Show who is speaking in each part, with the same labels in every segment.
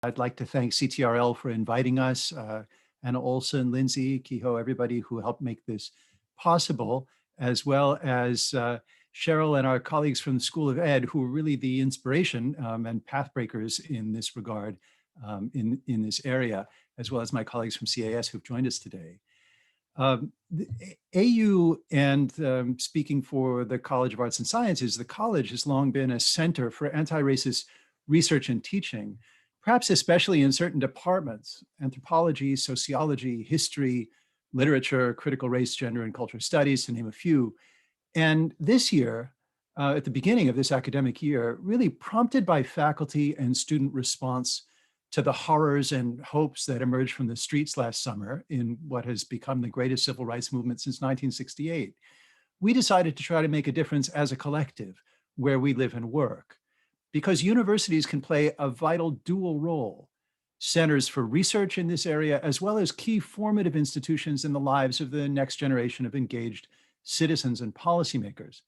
Speaker 1: I'd like to thank CTRL for inviting us, Anna Olson, Lindsay, Kehoe, everybody who helped make this possible, as well as Cheryl and our colleagues from the School of Ed, who are really the inspiration and pathbreakers in this regard in this area, as well as my colleagues from CAS who've joined us today. AU and speaking for the College of Arts and Sciences, the college has long been a center for anti-racist research and teaching, perhaps especially in certain departments: anthropology, sociology, history, literature, critical race, gender, and culture studies, to name a few. And this year, at the beginning of this academic year, really prompted by faculty and student response to the horrors and hopes that emerged from the streets last summer in what has become the greatest civil rights movement since 1968, we decided to try to make a difference as a collective where we live and work, because universities can play a vital dual role: centers for research in this area, as well as key formative institutions in the lives of the next generation of engaged citizens and policymakers.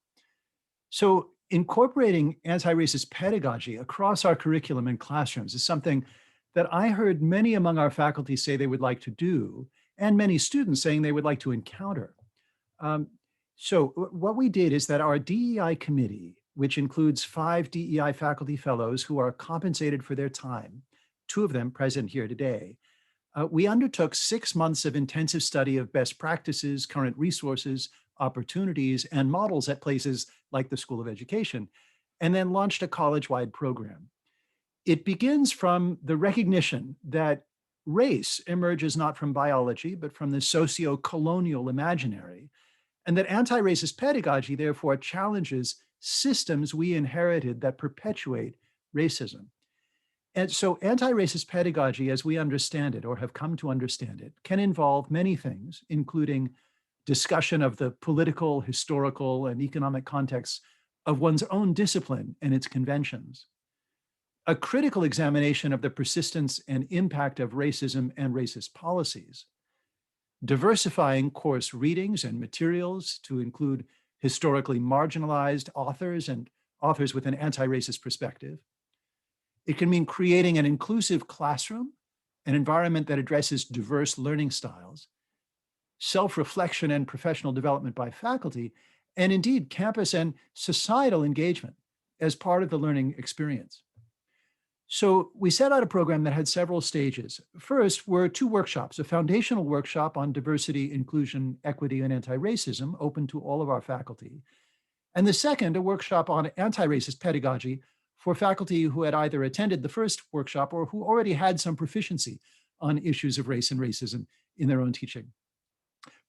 Speaker 1: So incorporating anti-racist pedagogy across our curriculum and classrooms is something that I heard many among our faculty say they would like to do, and many students saying they would like to encounter. So what we did is that our DEI committee, which includes 5 DEI faculty fellows who are compensated for their time, 2 of them present here today, we undertook 6 months of intensive study of best practices, current resources, opportunities, and models at places like the School of Education, and then launched a college-wide program. It begins from the recognition that race emerges not from biology, but from the socio-colonial imaginary, and that anti-racist pedagogy therefore challenges systems we inherited that perpetuate racism. And so anti-racist pedagogy, as we understand it or have come to understand it, can involve many things, including discussion of the political, historical, and economic contexts of one's own discipline and its conventions, a critical examination of the persistence and impact of racism and racist policies, diversifying course readings and materials to include historically marginalized authors and authors with an anti-racist perspective. It can mean creating an inclusive classroom, an environment that addresses diverse learning styles, self-reflection and professional development by faculty, and indeed campus and societal engagement as part of the learning experience. So we set out a program that had several stages. First were 2 workshops: a foundational workshop on diversity, inclusion, equity, and anti-racism, open to all of our faculty. And the second, a workshop on anti-racist pedagogy for faculty who had either attended the first workshop or who already had some proficiency on issues of race and racism in their own teaching.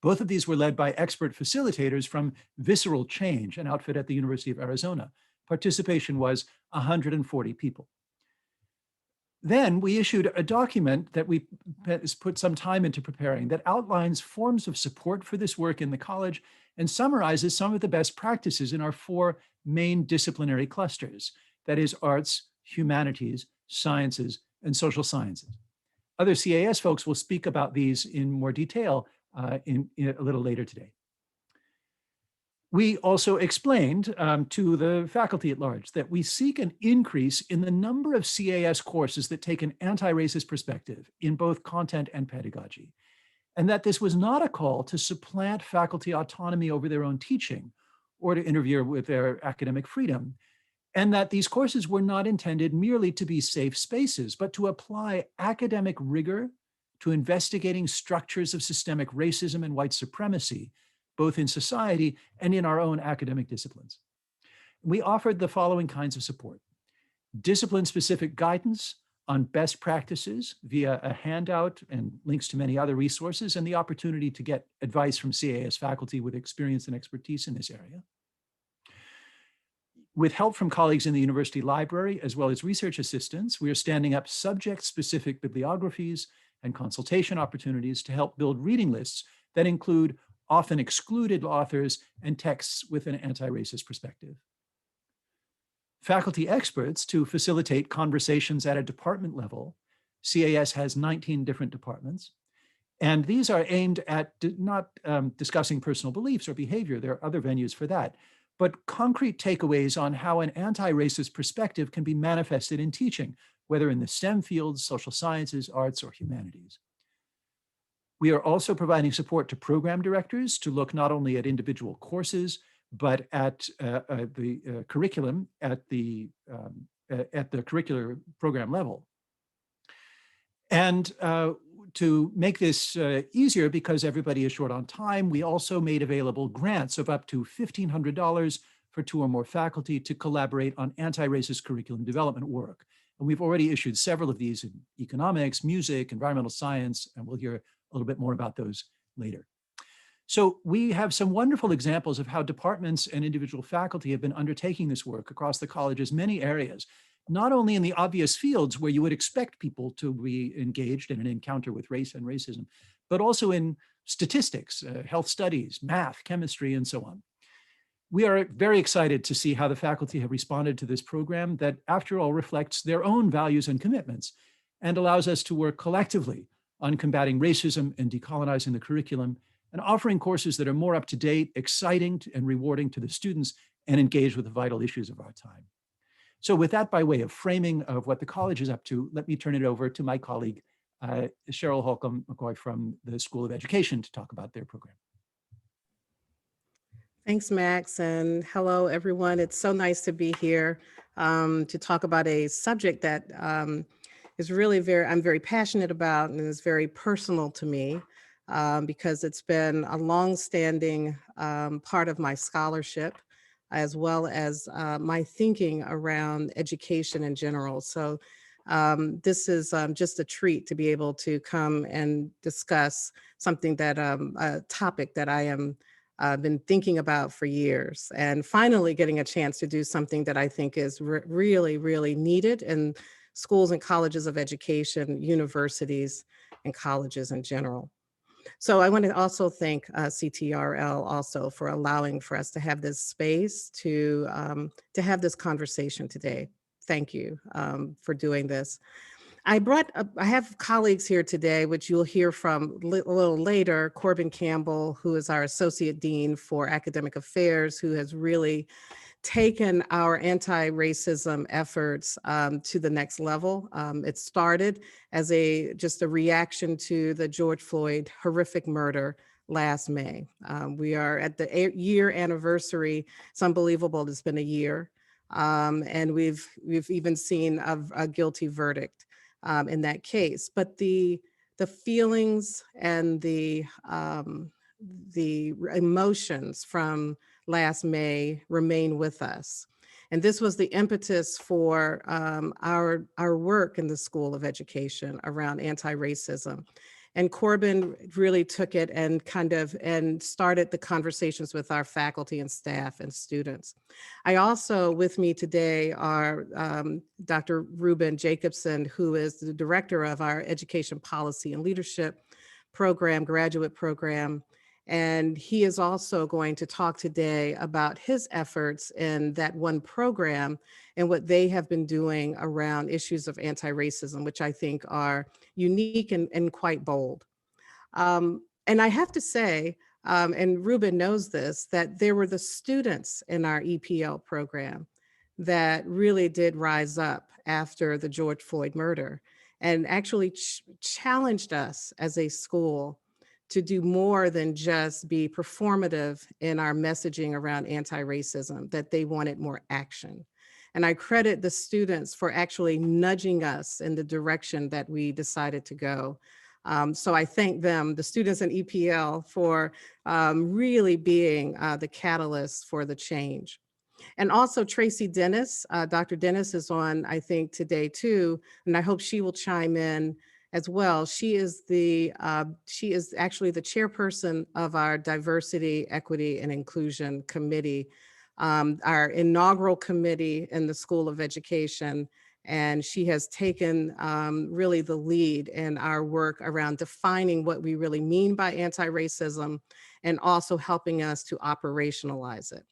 Speaker 1: Both of these were led by expert facilitators from Visceral Change, an outfit at the University of Arizona. Participation was 140 people. Then we issued a document that we put some time into preparing that outlines forms of support for this work in the college and summarizes some of the best practices in our 4 main disciplinary clusters, that is, arts, humanities, sciences, and social sciences. Other CAS folks will speak about these in more detail in a little later today. We also explained to the faculty at large that we seek an increase in the number of CAS courses that take an anti-racist perspective in both content and pedagogy, and that this was not a call to supplant faculty autonomy over their own teaching or to interfere with their academic freedom, and that these courses were not intended merely to be safe spaces, but to apply academic rigor to investigating structures of systemic racism and white supremacy, both in society and in our own academic disciplines. We offered the following kinds of support: discipline-specific guidance on best practices via a handout and links to many other resources, and the opportunity to get advice from CAS faculty with experience and expertise in this area. With help from colleagues in the university library, as well as research assistants, we are standing up subject-specific bibliographies and consultation opportunities to help build reading lists that include often excluded authors and texts with an anti-racist perspective. Faculty experts to facilitate conversations at a department level. CAS has 19 different departments, and these are aimed at not discussing personal beliefs or behavior. There are other venues for that, but concrete takeaways on how an anti-racist perspective can be manifested in teaching, whether in the STEM fields, social sciences, arts, or humanities. We are also providing support to program directors to look not only at individual courses, but at the curriculum at the curricular program level. And to make this easier, because everybody is short on time, we also made available grants of up to $1,500 for 2 or more faculty to collaborate on anti-racist curriculum development work. And we've already issued several of these in economics, music, environmental science, and we'll hear a little bit more about those later. So we have some wonderful examples of how departments and individual faculty have been undertaking this work across the college's many areas, not only in the obvious fields where you would expect people to be engaged in an encounter with race and racism, but also in statistics, health studies, math, chemistry, and so on. We are very excited to see how the faculty have responded to this program that, after all, reflects their own values and commitments and allows us to work collectively on combating racism and decolonizing the curriculum and offering courses that are more up to date, exciting, and rewarding to the students and engage with the vital issues of our time. So with that by way of framing of what the college is up to, let me turn it over to my colleague, Cheryl Holcomb McCoy from the School of Education to talk about their program.
Speaker 2: Thanks, Max, and hello, everyone. It's so nice to be here to talk about a subject that is really I'm very passionate about and is very personal to me because it's been a long-standing part of my scholarship, as well as my thinking around education in general. So this is just a treat to be able to come and discuss something that, a topic that I am been thinking about for years, and finally getting a chance to do something that I think is really, really needed in schools and colleges of education, universities, and colleges in general. So I want to also thank CTRL also for allowing for us to have this space to have this conversation today. Thank you for doing this. I have colleagues here today, which you'll hear from a little later, Corbin Campbell, who is our Associate Dean for Academic Affairs, who has really taken our anti-racism efforts to the next level. It started as just a reaction to the George Floyd horrific murder last May. We are at the year anniversary. It's unbelievable, it's been a year. And we've even seen a guilty verdict in that case. But the feelings and the emotions from last May remain with us. And this was the impetus for our work in the School of Education around anti-racism. And Corbin really took it and started the conversations with our faculty and staff and students. I also, with me today, are Dr. Ruben Jacobson, who is the director of our Education Policy and Leadership program, graduate program. And he is also going to talk today about his efforts in that one program and what they have been doing around issues of anti-racism, which I think are unique and quite bold. And I have to say, and Ruben knows this, that there were the students in our EPL program that really did rise up after the George Floyd murder and actually challenged us as a school to do more than just be performative in our messaging around anti-racism, that they wanted more action. And I credit the students for actually nudging us in the direction that we decided to go. So I thank them, the students in EPL, for really being the catalyst for the change. And also Tracy Dennis, Dr. Dennis is on, I think, today too, and I hope she will chime in as well. She is actually the chairperson of our Diversity, Equity, and Inclusion Committee, our inaugural committee in the School of Education. And she has taken really the lead in our work around defining what we really mean by anti-racism and also helping us to operationalize it.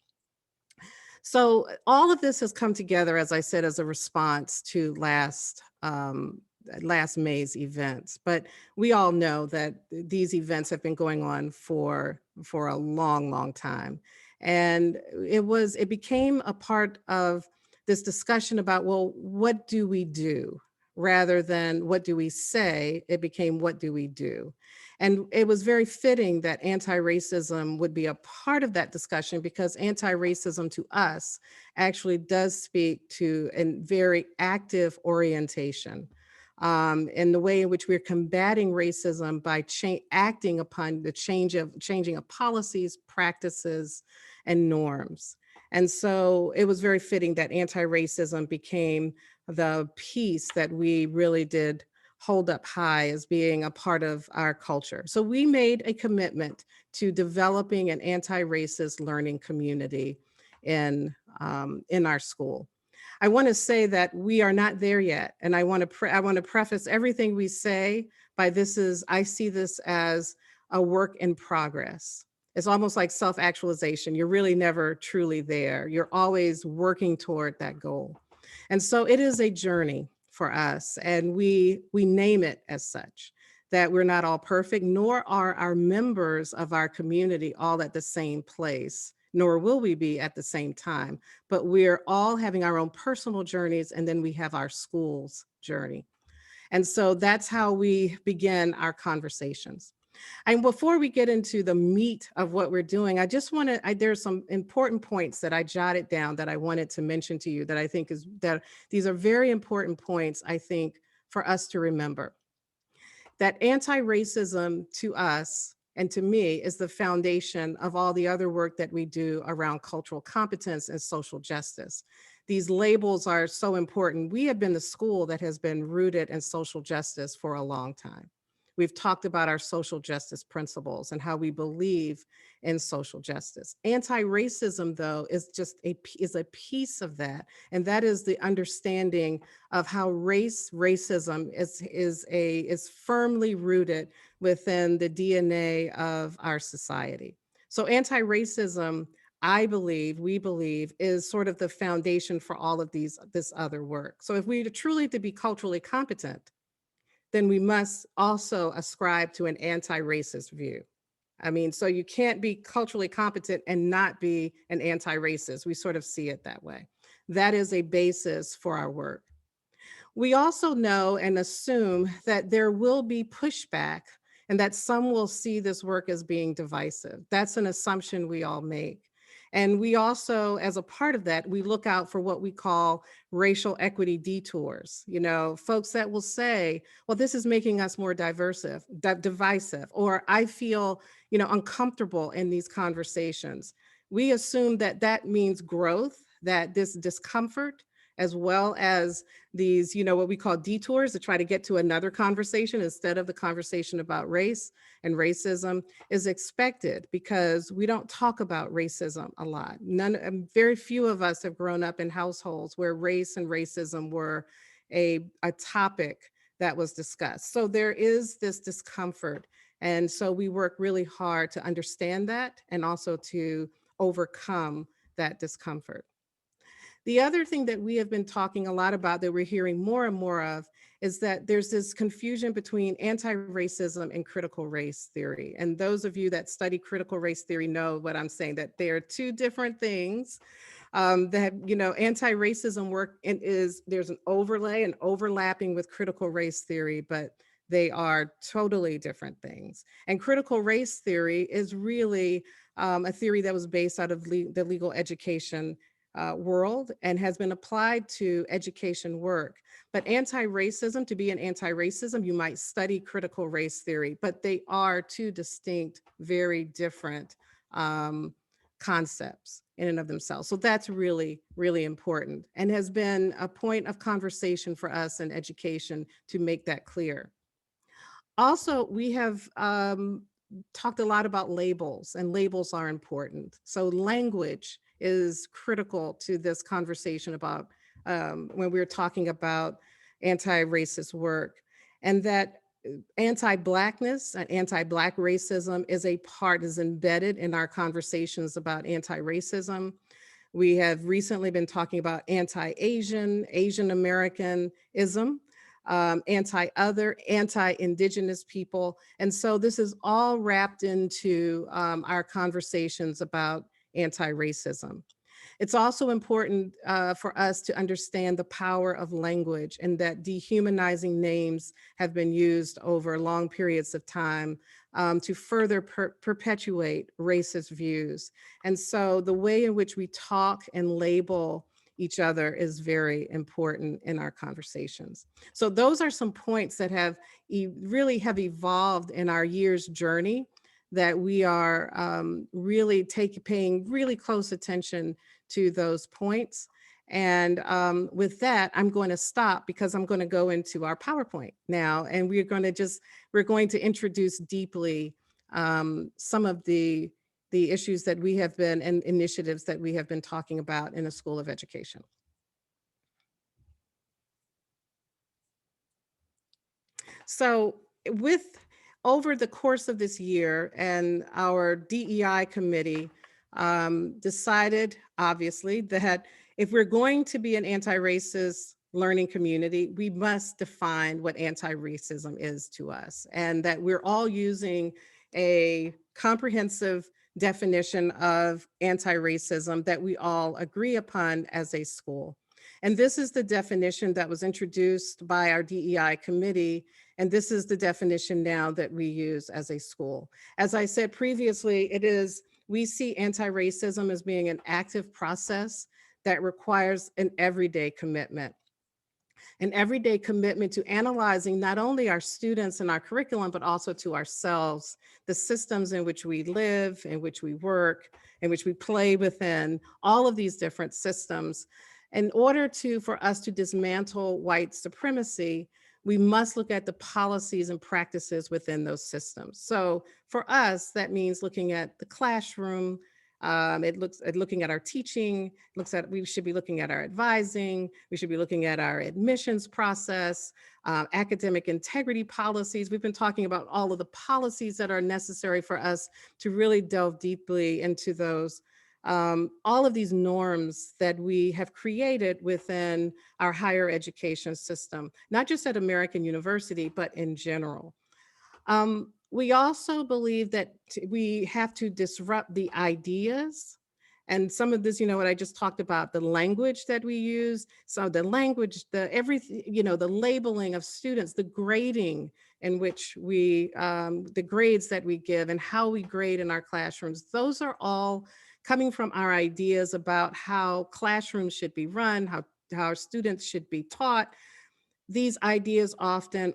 Speaker 2: So all of this has come together, as I said, as a response to last May's events. But we all know that these events have been going on for a long, long time. And it became a part of this discussion about, well, what do we do, rather than what do we say, it became what do we do. And it was very fitting that anti-racism would be a part of that discussion, because anti-racism to us actually does speak to a very active orientation in the way in which we're combating racism by acting upon the changing of policies, practices, and norms. And so it was very fitting that anti-racism became the piece that we really did hold up high as being a part of our culture. So we made a commitment to developing an anti-racist learning community in our school. I want to say that we are not there yet, and I want to preface everything we say by I see this as a work in progress. It's almost like self-actualization. You're really never truly there. You're always working toward that goal. And so it is a journey for us, and we name it as such, that we're not all perfect, nor are our members of our community all at the same place, nor will we be at the same time, but we're all having our own personal journeys, and then we have our school's journey. And so that's how we begin our conversations. And before we get into the meat of what we're doing, I just want to, there's some important points that I jotted down that I wanted to mention to you that I think that these are very important points, I think, for us to remember. That anti-racism to us and to me is the foundation of all the other work that we do around cultural competence and social justice. These labels are so important. We have been the school that has been rooted in social justice for a long time. We've talked about our social justice principles and how we believe in social justice. Anti-racism, though, is a piece of that, and that is the understanding of how racism is firmly rooted within the DNA of our society. So anti-racism, we believe, is sort of the foundation for all of this other work. So if we truly to be culturally competent, then we must also ascribe to an anti-racist view. I mean, so you can't be culturally competent and not be an anti-racist. We sort of see it that way. That is a basis for our work. We also know and assume that there will be pushback and that some will see this work as being divisive. That's an assumption we all make. And we also, as a part of that, we look out for what we call racial equity detours. You know, folks that will say, well, this is making us more divisive, or I feel, uncomfortable in these conversations. We assume that that means growth, that this discomfort, as well as these, what we call detours to try to get to another conversation instead of the conversation about race and racism, is expected because we don't talk about racism a lot. Very few of us have grown up in households where race and racism were a topic that was discussed. So there is this discomfort. And so we work really hard to understand that and also to overcome that discomfort. The other thing that we have been talking a lot about that we're hearing more and more of is that there's this confusion between anti-racism and critical race theory. And those of you that study critical race theory know what I'm saying, that they are two different things. That, anti-racism work there's an overlay and overlapping with critical race theory, but they are totally different things. And critical race theory is really a theory that was based out of the legal education world and has been applied to education work. But anti-racism, to be an anti-racism, you might study critical race theory, but they are two distinct, very different concepts in and of themselves. So that's really, really important and has been a point of conversation for us in education to make that clear. Also, we have talked a lot about labels, and labels are important. So language is critical to this conversation about when we're talking about anti-racist work, and that anti-blackness and anti-black racism is embedded in our conversations about anti-racism. We have recently been talking about anti-Asian, Asian Americanism, anti-other, anti-indigenous people. And so this is all wrapped into our conversations about anti-racism. It's also important for us to understand the power of language, and that dehumanizing names have been used over long periods of time to further perpetuate racist views. And so the way in which we talk and label each other is very important in our conversations. So those are some points that really have evolved in our year's journey, that we are really paying really close attention to those points. And with that, I'm going to stop, because I'm going to go into our PowerPoint now, and we're going to introduce deeply some of the issues that we have been, and initiatives that we have been talking about in the School of Education. So with over the course of this year, and our DEI committee decided, obviously, that if we're going to be an anti-racist learning community, we must define what anti-racism is to us, and that we're all using a comprehensive definition of anti-racism that we all agree upon as a school. And this is the definition that was introduced by our DEI committee, and this is the definition now that we use as a school. As I said previously, we see anti-racism as being an active process that requires an everyday commitment to analyzing not only our students and our curriculum, but also to ourselves, the systems in which we live, in which we work, in which we play within, all of these different systems. In order for us to dismantle white supremacy, we must look at the policies and practices within those systems. So for us, that means looking at the classroom. It looks at looking at our teaching. We should be looking at our advising. We should be looking at our admissions process, academic integrity policies. We've been talking about all of the policies that are necessary for us to really delve deeply into those. All of these norms that we have created within our higher education system, not just at American University, but in general. We also believe that we have to disrupt the ideas. And some of this, what I just talked about, the language that we use. So the language, everything, the labeling of students, the grading in which the grades that we give and how we grade in our classrooms, those are all coming from our ideas about how classrooms should be run, how our students should be taught. These ideas often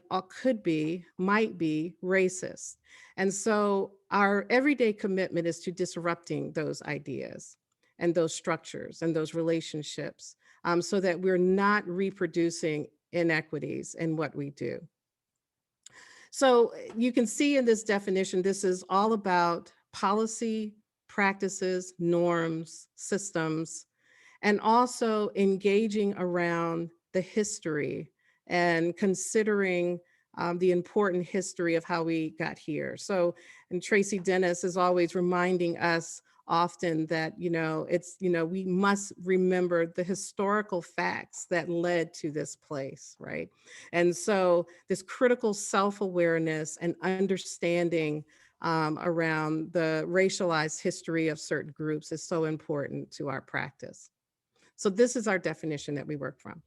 Speaker 2: might be racist. And so our everyday commitment is to disrupting those ideas and those structures and those relationships, so that we're not reproducing inequities in what we do. So you can see in this definition, this is all about policy, practices, norms, systems, and also engaging around the history and considering the important history of how we got here. So, and Tracy Dennis is always reminding us often that, we must remember the historical facts that led to this place, right? And so this critical self-awareness and understanding around the racialized history of certain groups is so important to our practice. So this is our definition that we work from.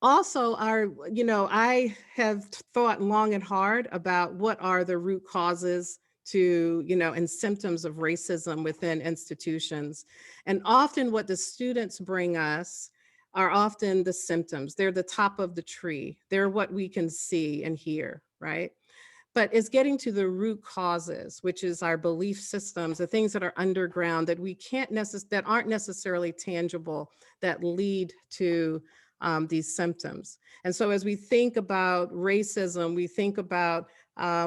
Speaker 2: Also, I have thought long and hard about what are the root causes to, and symptoms of racism within institutions. And often what the students bring us are often the symptoms. They're the top of the tree. They're what we can see and hear, right? But it's getting to the root causes, which is our belief systems, the things that are underground that that aren't necessarily tangible, that lead to these symptoms. And so as we think about racism,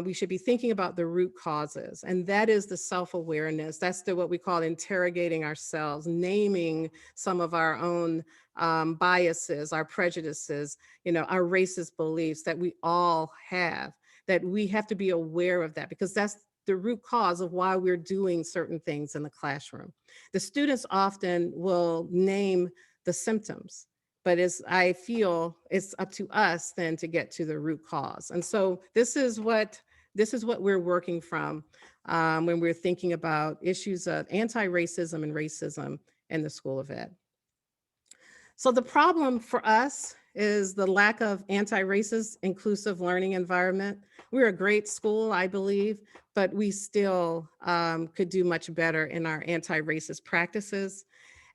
Speaker 2: we should be thinking about the root causes, and that is the self-awareness. That's what we call interrogating ourselves, naming some of our own biases, our prejudices, our racist beliefs that we all have, that we have to be aware of that, because that's the root cause of why we're doing certain things in the classroom. The students often will name the symptoms, but I feel it's up to us then to get to the root cause. And so this is what we're working from when we're thinking about issues of anti-racism and racism in the School of Ed. So the problem for us is the lack of anti-racist inclusive learning environment. We're a great school, I believe, but we still could do much better in our anti-racist practices.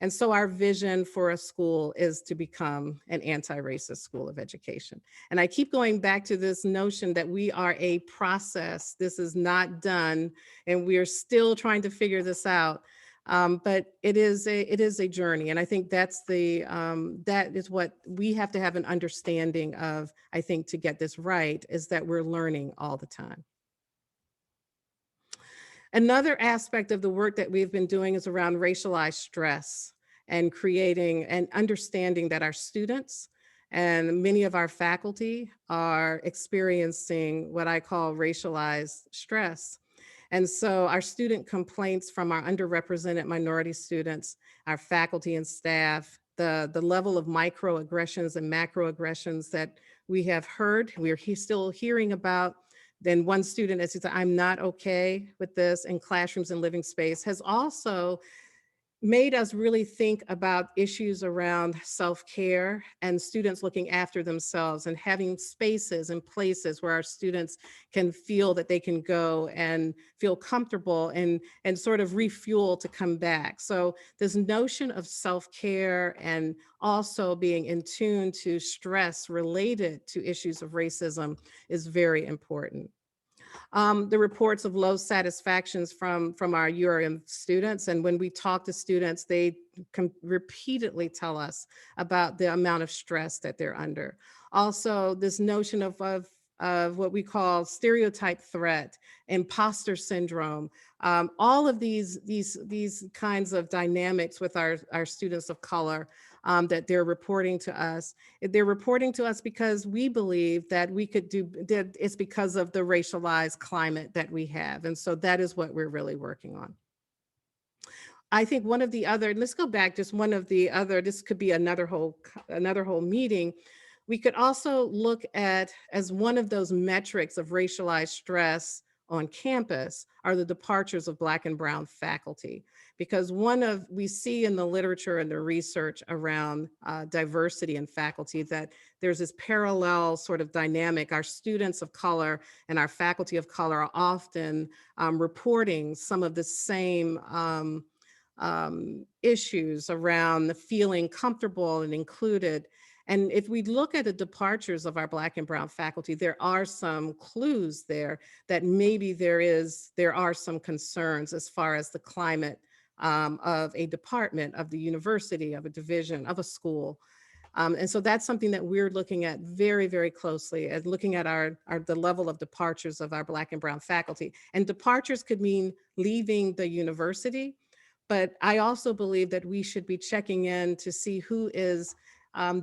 Speaker 2: And so our vision for a school is to become an anti-racist school of education. And I keep going back to this notion that we are a process. This is not done, and we are still trying to figure this out. But it is a journey, and I think that's that is what we have to have an understanding of. I think to get this right is that we're learning all the time. Another aspect of the work that we've been doing is around racialized stress and creating and understanding that our students and many of our faculty are experiencing what I call racialized stress. And so our student complaints from our underrepresented minority students, our faculty and staff, the level of microaggressions and macroaggressions that we have heard, still hearing about. Then one student, as he said, I'm not okay with this in classrooms and living space, has also made us really think about issues around self-care and students looking after themselves and having spaces and places where our students can feel that they can go and feel comfortable and sort of refuel to come back. So this notion of self-care and also being in tune to stress related to issues of racism is very important. The reports of low satisfactions from our URM students. And when we talk to students, they repeatedly tell us about the amount of stress that they're under. Also, this notion of what we call stereotype threat, imposter syndrome, all of these kinds of dynamics with our students of color that they're reporting to us. They're reporting to us because we believe that we could do that. It's because of the racialized climate that we have. And so that is what we're really working on. I think one of the other, let's go back, just one of the other, this could be another whole meeting. We could also look at as one of those metrics of racialized stress on campus are the departures of Black and Brown faculty. Because we see in the literature and the research around diversity in faculty that there's this parallel sort of dynamic. Our students of color and our faculty of color are often reporting some of the same issues around feeling comfortable and included. And if we look at the departures of our Black and Brown faculty, there are some clues there that maybe there are some concerns as far as the climate of a department, of the university, of a division, of a school. And so that's something that we're looking at very, very closely, as looking at the level of departures of our Black and Brown faculty. And departures could mean leaving the university, but I also believe that we should be checking in to see who is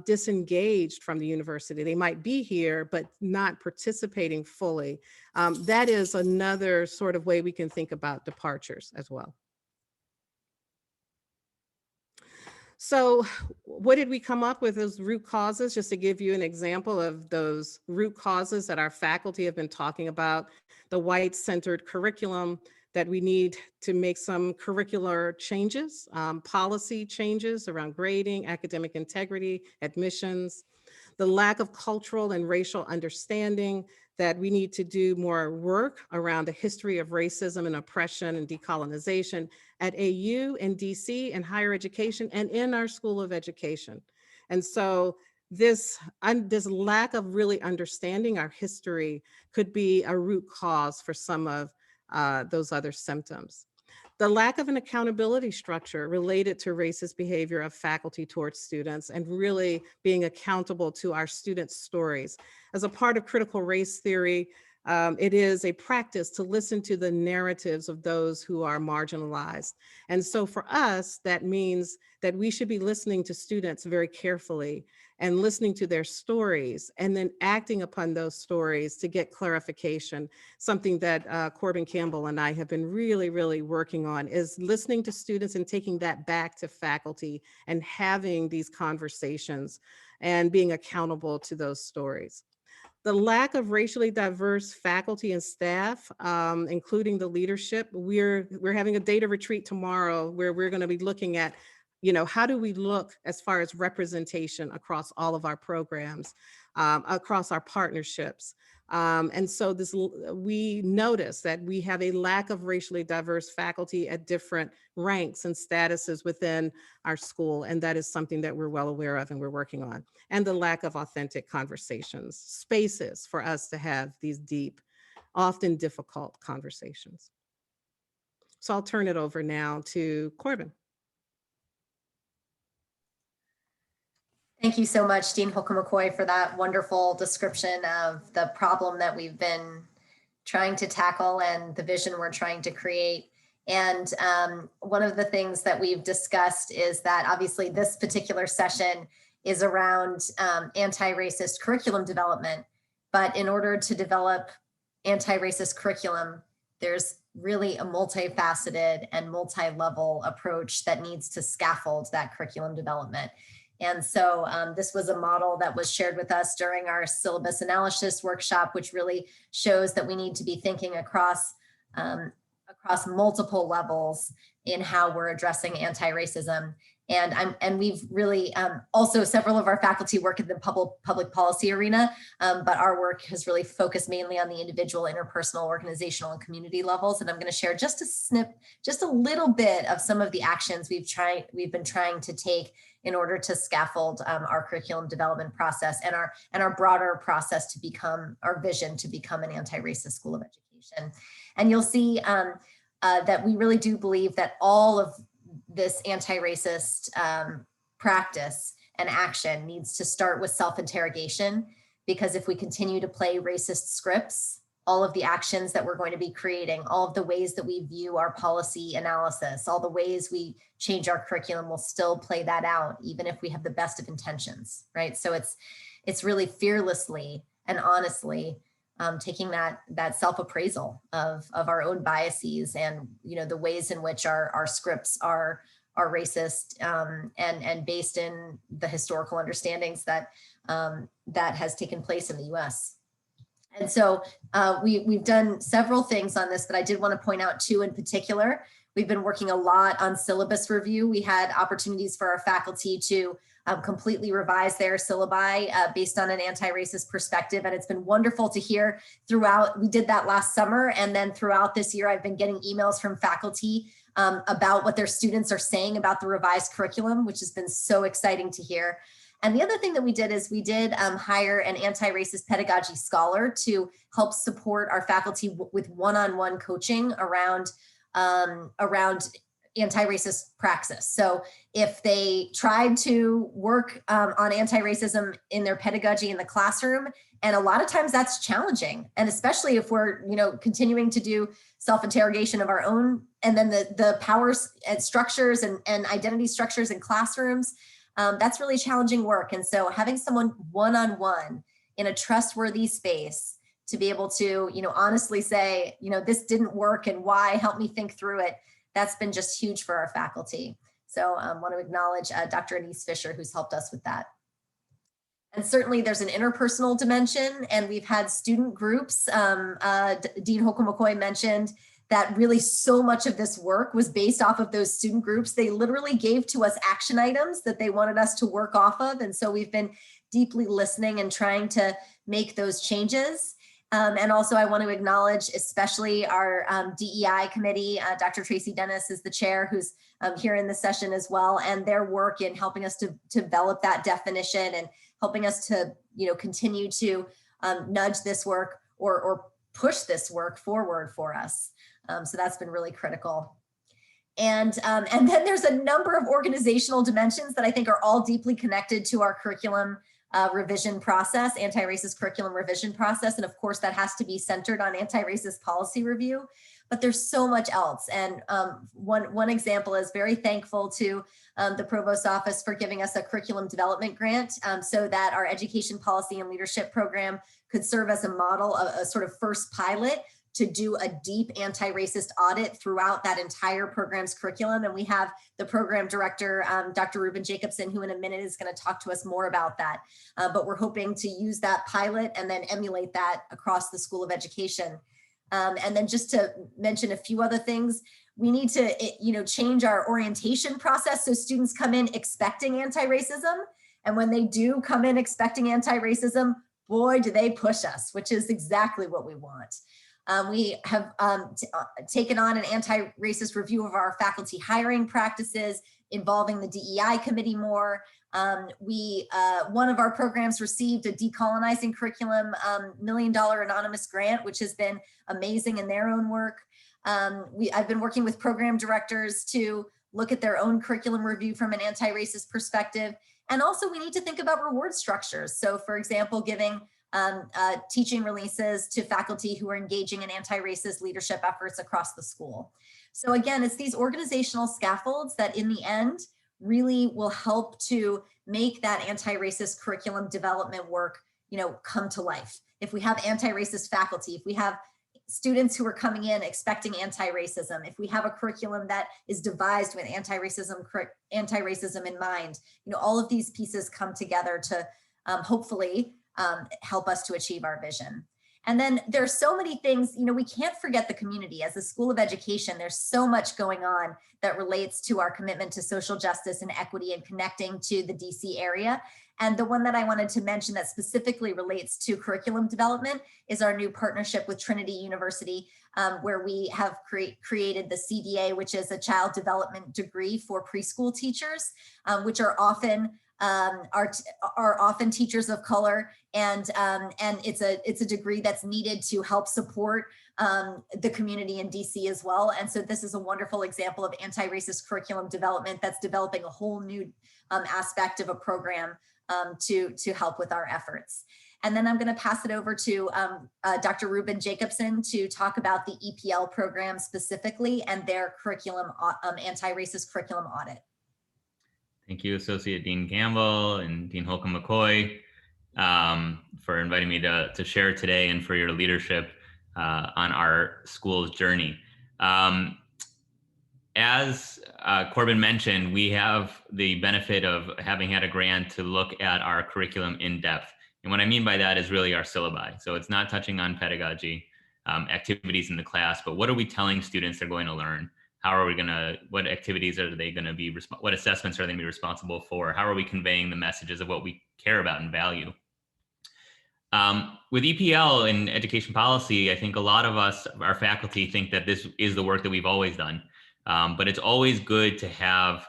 Speaker 2: disengaged from the university. They might be here, but not participating fully. That is another sort of way we can think about departures as well. So what did we come up with as root causes? Just to give you an example of those root causes that our faculty have been talking about, the white-centered curriculum, that we need to make some curricular changes, policy changes around grading, academic integrity, admissions, the lack of cultural and racial understanding, that we need to do more work around the history of racism and oppression and decolonization at AU and DC and higher education and in our School of Education. And so this lack of really understanding our history could be a root cause for some of those other symptoms. The lack of an accountability structure related to racist behavior of faculty towards students and really being accountable to our students' stories. As a part of critical race theory, it is a practice to listen to the narratives of those who are marginalized. And so for us, that means that we should be listening to students very carefully and listening to their stories and then acting upon those stories to get clarification. Something that Corbin Campbell and I have been really, really working on is listening to students and taking that back to faculty and having these conversations and being accountable to those stories. The lack of racially diverse faculty and staff, including the leadership. We're having a data retreat tomorrow where we're going to be looking at how do we look as far as representation across all of our programs, across our partnerships? And so we notice that we have a lack of racially diverse faculty at different ranks and statuses within our school. And that is something that we're well aware of and we're working on. And the lack of authentic conversations, spaces for us to have these deep, often difficult conversations. So I'll turn it over now to Corbin.
Speaker 3: Thank you so much, Dean Holcomb-McCoy, for that wonderful description of the problem that we've been trying to tackle and the vision we're trying to create. And one of the things that we've discussed is that obviously this particular session is around anti-racist curriculum development. But in order to develop anti-racist curriculum, there's really a multifaceted and multi-level approach that needs to scaffold that curriculum development. And so this was a model that was shared with us during our syllabus analysis workshop, which really shows that we need to be thinking across multiple levels in how we're addressing anti-racism. And we've really also several of our faculty work in the public policy arena, but our work has really focused mainly on the individual, interpersonal, organizational, and community levels. And I'm going to share just a little bit of some of the actions we've been trying to take in order to scaffold our curriculum development process and our broader process to become our vision to become an anti-racist school of education. And you'll see that we really do believe that all of this anti-racist practice and action needs to start with self-interrogation, because if we continue to play racist scripts, all of the actions that we're going to be creating, all of the ways that we view our policy analysis, all the ways we change our curriculum will still play that out, even if we have the best of intentions, right? So it's really fearlessly and honestly taking that self-appraisal of our own biases and the ways in which our scripts are racist and based in the historical understandings that has taken place in the U.S. And so we've done several things on this, but I did want to point out two in particular. We've been working a lot on syllabus review. We had opportunities for our faculty to completely revise their syllabi based on an anti-racist perspective. And it's been wonderful to hear throughout. We did that last summer. And then throughout this year, I've been getting emails from faculty about what their students are saying about the revised curriculum, which has been so exciting to hear. And the other thing that we did is we did hire an anti-racist pedagogy scholar to help support our faculty with one-on-one coaching around anti-racist praxis. So if they tried to work on anti-racism in their pedagogy in the classroom, and a lot of times that's challenging, and especially if we're continuing to do self-interrogation of our own, and then the powers and structures and identity structures in classrooms, that's really challenging work. And so having someone one-on-one in a trustworthy space to be able to honestly say, this didn't work and why, help me think through it, that's been just huge for our faculty. So I want to acknowledge Dr. Anise Fisher, who's helped us with that. And certainly there's an interpersonal dimension, and we've had student groups. Dean Holcomb-McCoy mentioned that really so much of this work was based off of those student groups. They literally gave to us action items that they wanted us to work off of. And so we've been deeply listening and trying to make those changes. And also I want to acknowledge especially our DEI committee. Dr. Tracy Dennis is the chair, who's here in the session as well, and their work in helping us to develop that definition and helping us to continue to nudge this work or push this work forward for us. So that's been really critical. And then there's a number of organizational dimensions that I think are all deeply connected to our curriculum revision process, anti-racist curriculum revision process. And of course, that has to be centered on anti-racist policy review, but there's so much else. And one example is very thankful to the Provost's office for giving us a curriculum development grant so that our education policy and leadership program could serve as a model, a sort of first pilot to do a deep anti-racist audit throughout that entire program's curriculum. And we have the program director, Dr. Ruben Jacobson, who in a minute is going to talk to us more about that. But we're hoping to use that pilot and then emulate that across the School of Education. And then just to mention a few other things, we need to, change our orientation process so students come in expecting anti-racism. And when they do come in expecting anti-racism, boy, do they push us, which is exactly what we want. We have taken on an anti-racist review of our faculty hiring practices, involving the DEI committee more. One of our programs received a decolonizing curriculum $1 million anonymous grant, which has been amazing in their own work. I've been working with program directors to look at their own curriculum review from an anti-racist perspective. And also we need to think about reward structures. So for example, giving teaching releases to faculty who are engaging in anti-racist leadership efforts across the school. So again, it's these organizational scaffolds that in the end really will help to make that anti-racist curriculum development work, come to life. If we have anti-racist faculty, if we have students who are coming in expecting anti-racism, if we have a curriculum that is devised with anti-racism in mind, all of these pieces come together to hopefully help us to achieve our vision. And then there's so many things, we can't forget the community. As a school of education, there's so much going on that relates to our commitment to social justice and equity and connecting to the DC area. And the one that I wanted to mention that specifically relates to curriculum development is our new partnership with Trinity University, where we have created the CDA, which is a child development degree for preschool teachers, which are often teachers of color, and it's a degree that's needed to help support the community in DC as well. And so this is a wonderful example of anti-racist curriculum development that's developing a whole new aspect of a program to help with our efforts. And then I'm going to pass it over to Dr. Ruben Jacobson to talk about the EPL program specifically and their curriculum, anti-racist curriculum audit.
Speaker 4: Thank you, Associate Dean Campbell and Dean Holcomb McCoy, for inviting me to share today and for your leadership on our school's journey. As Corbin mentioned, we have the benefit of having had a grant to look at our curriculum in depth. And what I mean by that is really our syllabi. So it's not touching on pedagogy, activities in the class, but what are we telling students they're going to learn? How are we what activities are they going to be, what assessments are they going to be responsible for? How are we conveying the messages of what we care about and value? With EPL in education policy, I think a lot of us, our faculty, think that this is the work that we've always done. But it's always good to have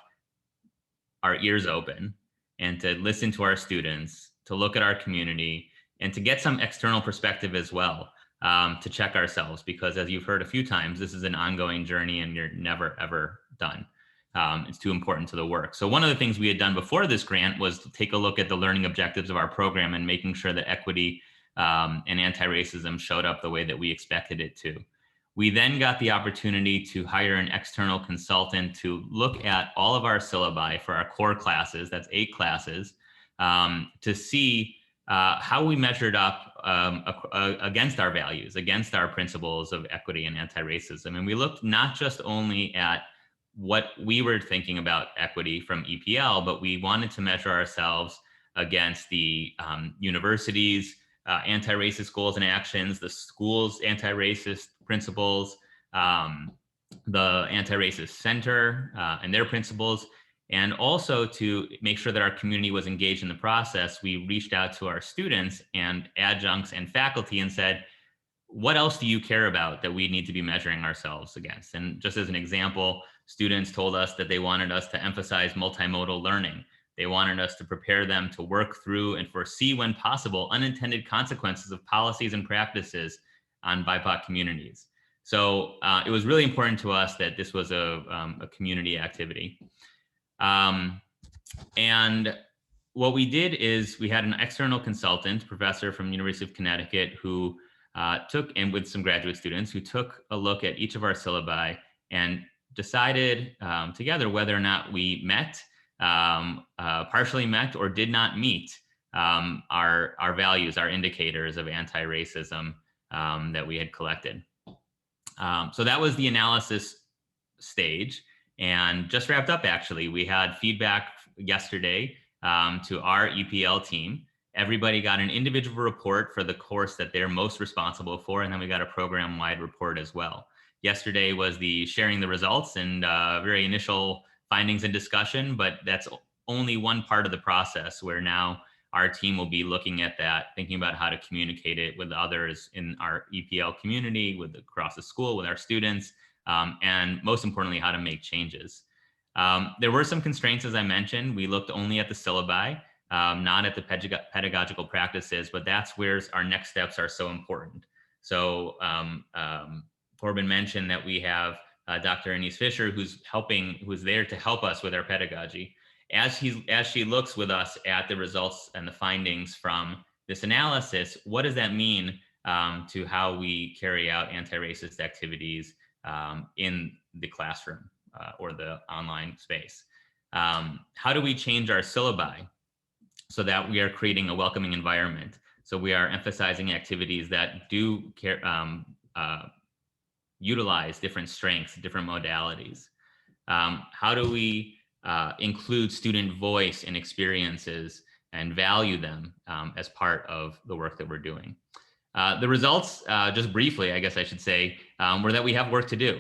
Speaker 4: our ears open and to listen to our students, to look at our community, and to get some external perspective as well, to check ourselves, because as you've heard a few times, this is an ongoing journey and you're never, ever done. It's too important to the work. So one of the things we had done before this grant was to take a look at the learning objectives of our program and making sure that equity and anti-racism showed up the way that we expected it to. We then got the opportunity to hire an external consultant to look at all of our syllabi for our core classes, that's 8 classes, to see how we measured up against our values, against our principles of equity and anti-racism. And we looked not just only at what we were thinking about equity from EPL, but we wanted to measure ourselves against the universities' anti-racist goals and actions, the school's anti-racist principles, the Anti-Racist Center and their principles, and also to make sure that our community was engaged in the process. We reached out to our students and adjuncts and faculty and said, what else do you care about that we need to be measuring ourselves against? And just as an example, students told us that they wanted us to emphasize multimodal learning. They wanted us to prepare them to work through and foresee, when possible, unintended consequences of policies and practices on BIPOC communities. So it was really important to us that this was a community activity. And what we did is we had an external consultant, professor from the University of Connecticut, who took, and with some graduate students, who took a look at each of our syllabi and decided together whether or not we met, partially met, or did not meet our values, our indicators of anti-racism that we had collected. So that was the analysis stage, and just wrapped up actually. We had feedback yesterday to our EPL team Everybody got an individual report for the course that they're most responsible for, and then we got a program-wide report as well. Yesterday was the sharing the results and very initial findings and discussion, but that's only one part of the process, where now our team will be looking at that, thinking about how to communicate it with others in our EPL community, across the school, with our students, and most importantly, how to make changes. There were some constraints, as I mentioned. We looked only at the syllabi, not at the pedagogical practices, but that's where our next steps are so important. So Corbin mentioned that we have Dr. Anise Fisher, who's there to help us with our pedagogy. As she looks with us at the results and the findings from this analysis, what does that mean to how we carry out anti-racist activities in the classroom or the online space? How do we change our syllabi so that we are creating a welcoming environment? So we are emphasizing activities that do utilize different strengths, different modalities. How do we include student voice and experiences and value them as part of the work that we're doing? The results, just briefly, I guess I should say, were that we have work to do.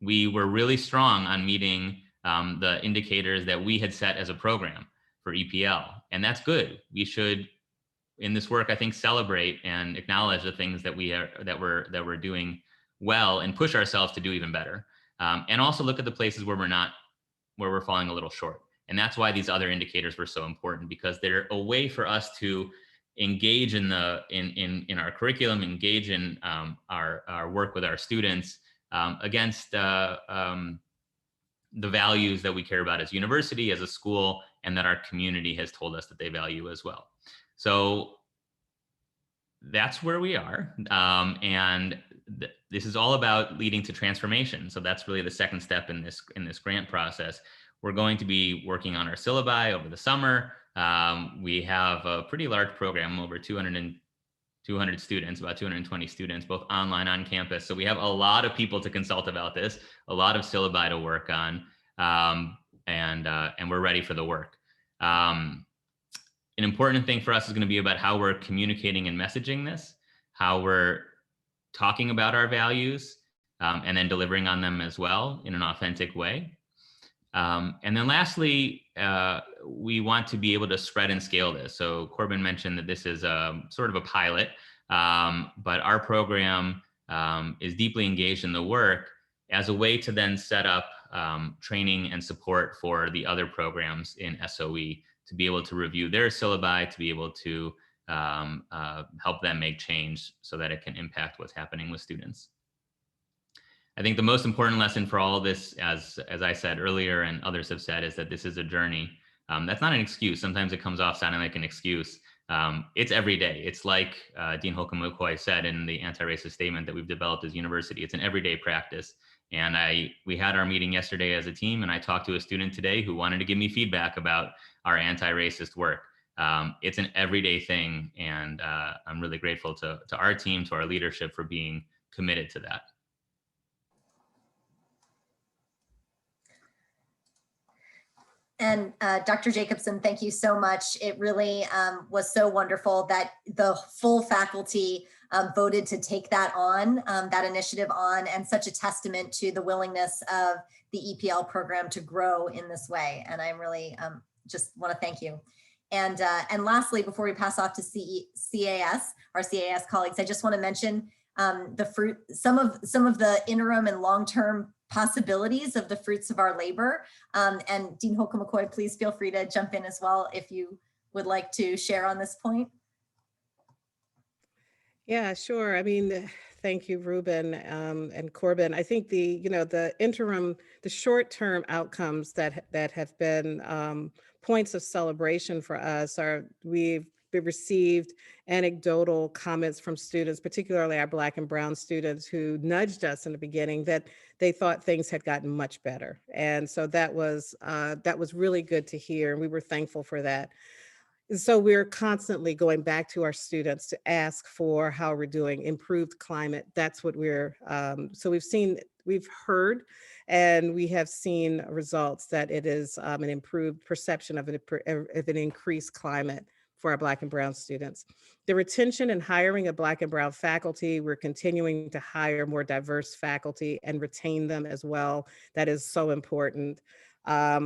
Speaker 4: We were really strong on meeting the indicators that we had set as a program for EPL, and that's good. We should, in this work, I think, celebrate and acknowledge the things that we're doing well, and push ourselves to do even better, and also look at the places where we're falling a little short. And that's why these other indicators were so important, because they're a way for us to engage in our curriculum, engage in our work with our students against the values that we care about as a university, as a school, and that our community has told us that they value as well. So that's where we are. And this is all about leading to transformation. So that's really the second step in this grant process. We're going to be working on our syllabi over the summer. We have a pretty large program, over 200 students, about 220 students, both online, on campus. So we have a lot of people to consult about this, a lot of syllabi to work on, and we're ready for the work. An important thing for us is going to be about how we're communicating and messaging this, how we're talking about our values, and then delivering on them as well in an authentic way. And then lastly, we want to be able to spread and scale this. So Corbin mentioned that this is sort of a pilot, but our program is deeply engaged in the work as a way to then set up training and support for the other programs in SOE, to be able to review their syllabi, to be able to help them make change so that it can impact what's happening with students. I think the most important lesson for all of this, as I said earlier and others have said, is that this is a journey. That's not an excuse. Sometimes it comes off sounding like an excuse. It's every day. It's like Dean Holcomb McCoy said in the anti-racist statement that we've developed as a university. It's an everyday practice. And we had our meeting yesterday as a team, and I talked to a student today who wanted to give me feedback about our anti-racist work. It's an everyday thing, and I'm really grateful to our team, to our leadership, for being committed to that.
Speaker 3: And Dr. Jacobson, thank you so much. It really was so wonderful that the full faculty voted to take that on, that initiative on, and such a testament to the willingness of the EPL program to grow in this way. And I really just want to thank you. And lastly, before we pass off to CAS, our CAS colleagues, I just want to mention some of the interim and long-term possibilities of the fruits of our labor. And Dean Holcomb McCoy, please feel free to jump in as well if you would like to share on this point.
Speaker 2: Yeah, sure. I mean, thank you, Ruben and Corbin. I think the interim, the short-term outcomes that have been points of celebration for us are we've received anecdotal comments from students, particularly our Black and Brown students, who nudged us in the beginning that they thought things had gotten much better. And so that was really good to hear. And we were thankful for that. So we're constantly going back to our students to ask for how we're doing, improved climate. That's what so we've heard, and we have seen results that it is an improved perception of an increased climate for our Black and Brown students. The retention and hiring of Black and Brown faculty, we're continuing to hire more diverse faculty and retain them as well. That is so important.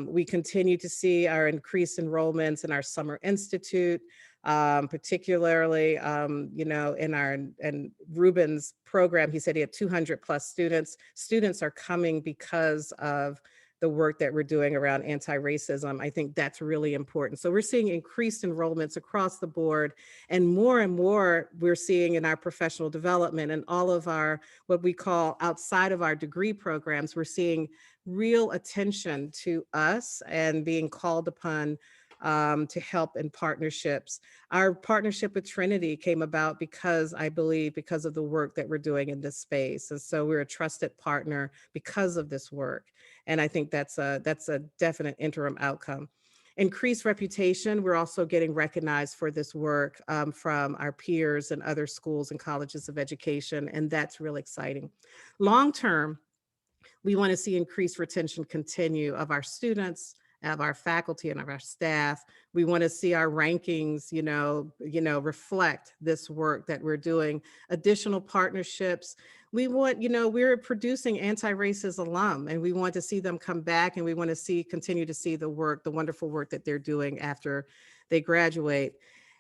Speaker 2: We continue to see our increased enrollments in our Summer Institute, particularly, in Ruben's program. He said he had 200 plus students. Students are coming because of the work that we're doing around anti-racism. I think that's really important. So we're seeing increased enrollments across the board, and more we're seeing in our professional development and all of our, what we call outside of our degree programs, we're seeing real attention to us and being called upon to help in partnerships. Our partnership with Trinity came about because, I believe, because of the work that we're doing in this space. And so we're a trusted partner because of this work. And I think that's a definite interim outcome. Increased reputation, we're also getting recognized for this work from our peers and other schools and colleges of education, and that's really exciting. Long term, we want to see increased retention continue of our students, of our faculty, and of our staff. We want to see our rankings, reflect this work that we're doing. Additional partnerships. We want, we're producing anti-racist alum, and we want to see them come back, and we want to continue to see the wonderful work that they're doing after they graduate.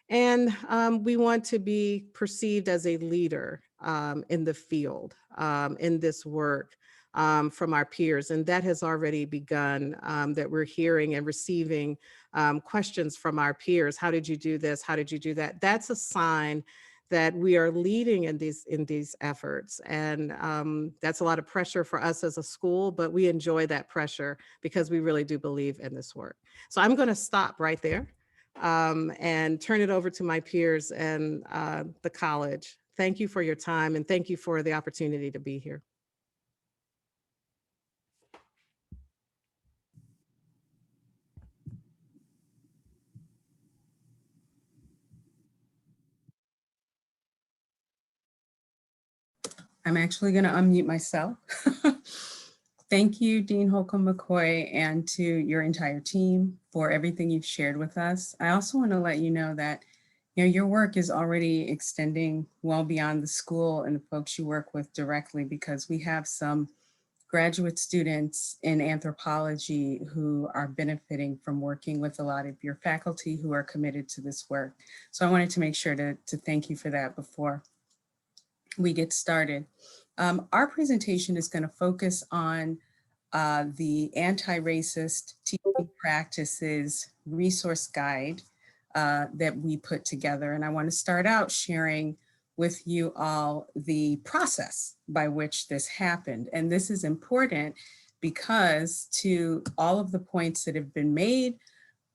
Speaker 2: And we want to be perceived as a leader in the field, in this work. From our peers, and that has already begun, that we're hearing and receiving questions from our peers. How did you do this? How did you do that? That's a sign that we are leading in these efforts. And that's a lot of pressure for us as a school, but we enjoy that pressure because we really do believe in this work. So I'm going to stop right there and turn it over to my peers and the college. Thank you for your time, and thank you for the opportunity to be here.
Speaker 5: I'm actually going to unmute myself. Thank you, Dean Holcomb-McCoy, and to your entire team for everything you've shared with us. I also want to let you know that your work is already extending well beyond the school and the folks you work with directly, because we have some graduate students in anthropology who are benefiting from working with a lot of your faculty who are committed to this work. So I wanted to make sure to thank you for that before we get started. Our presentation is going to focus on the Anti-Racist Teaching Practices Resource Guide that we put together. And I want to start out sharing with you all the process by which this happened. And this is important because, to all of the points that have been made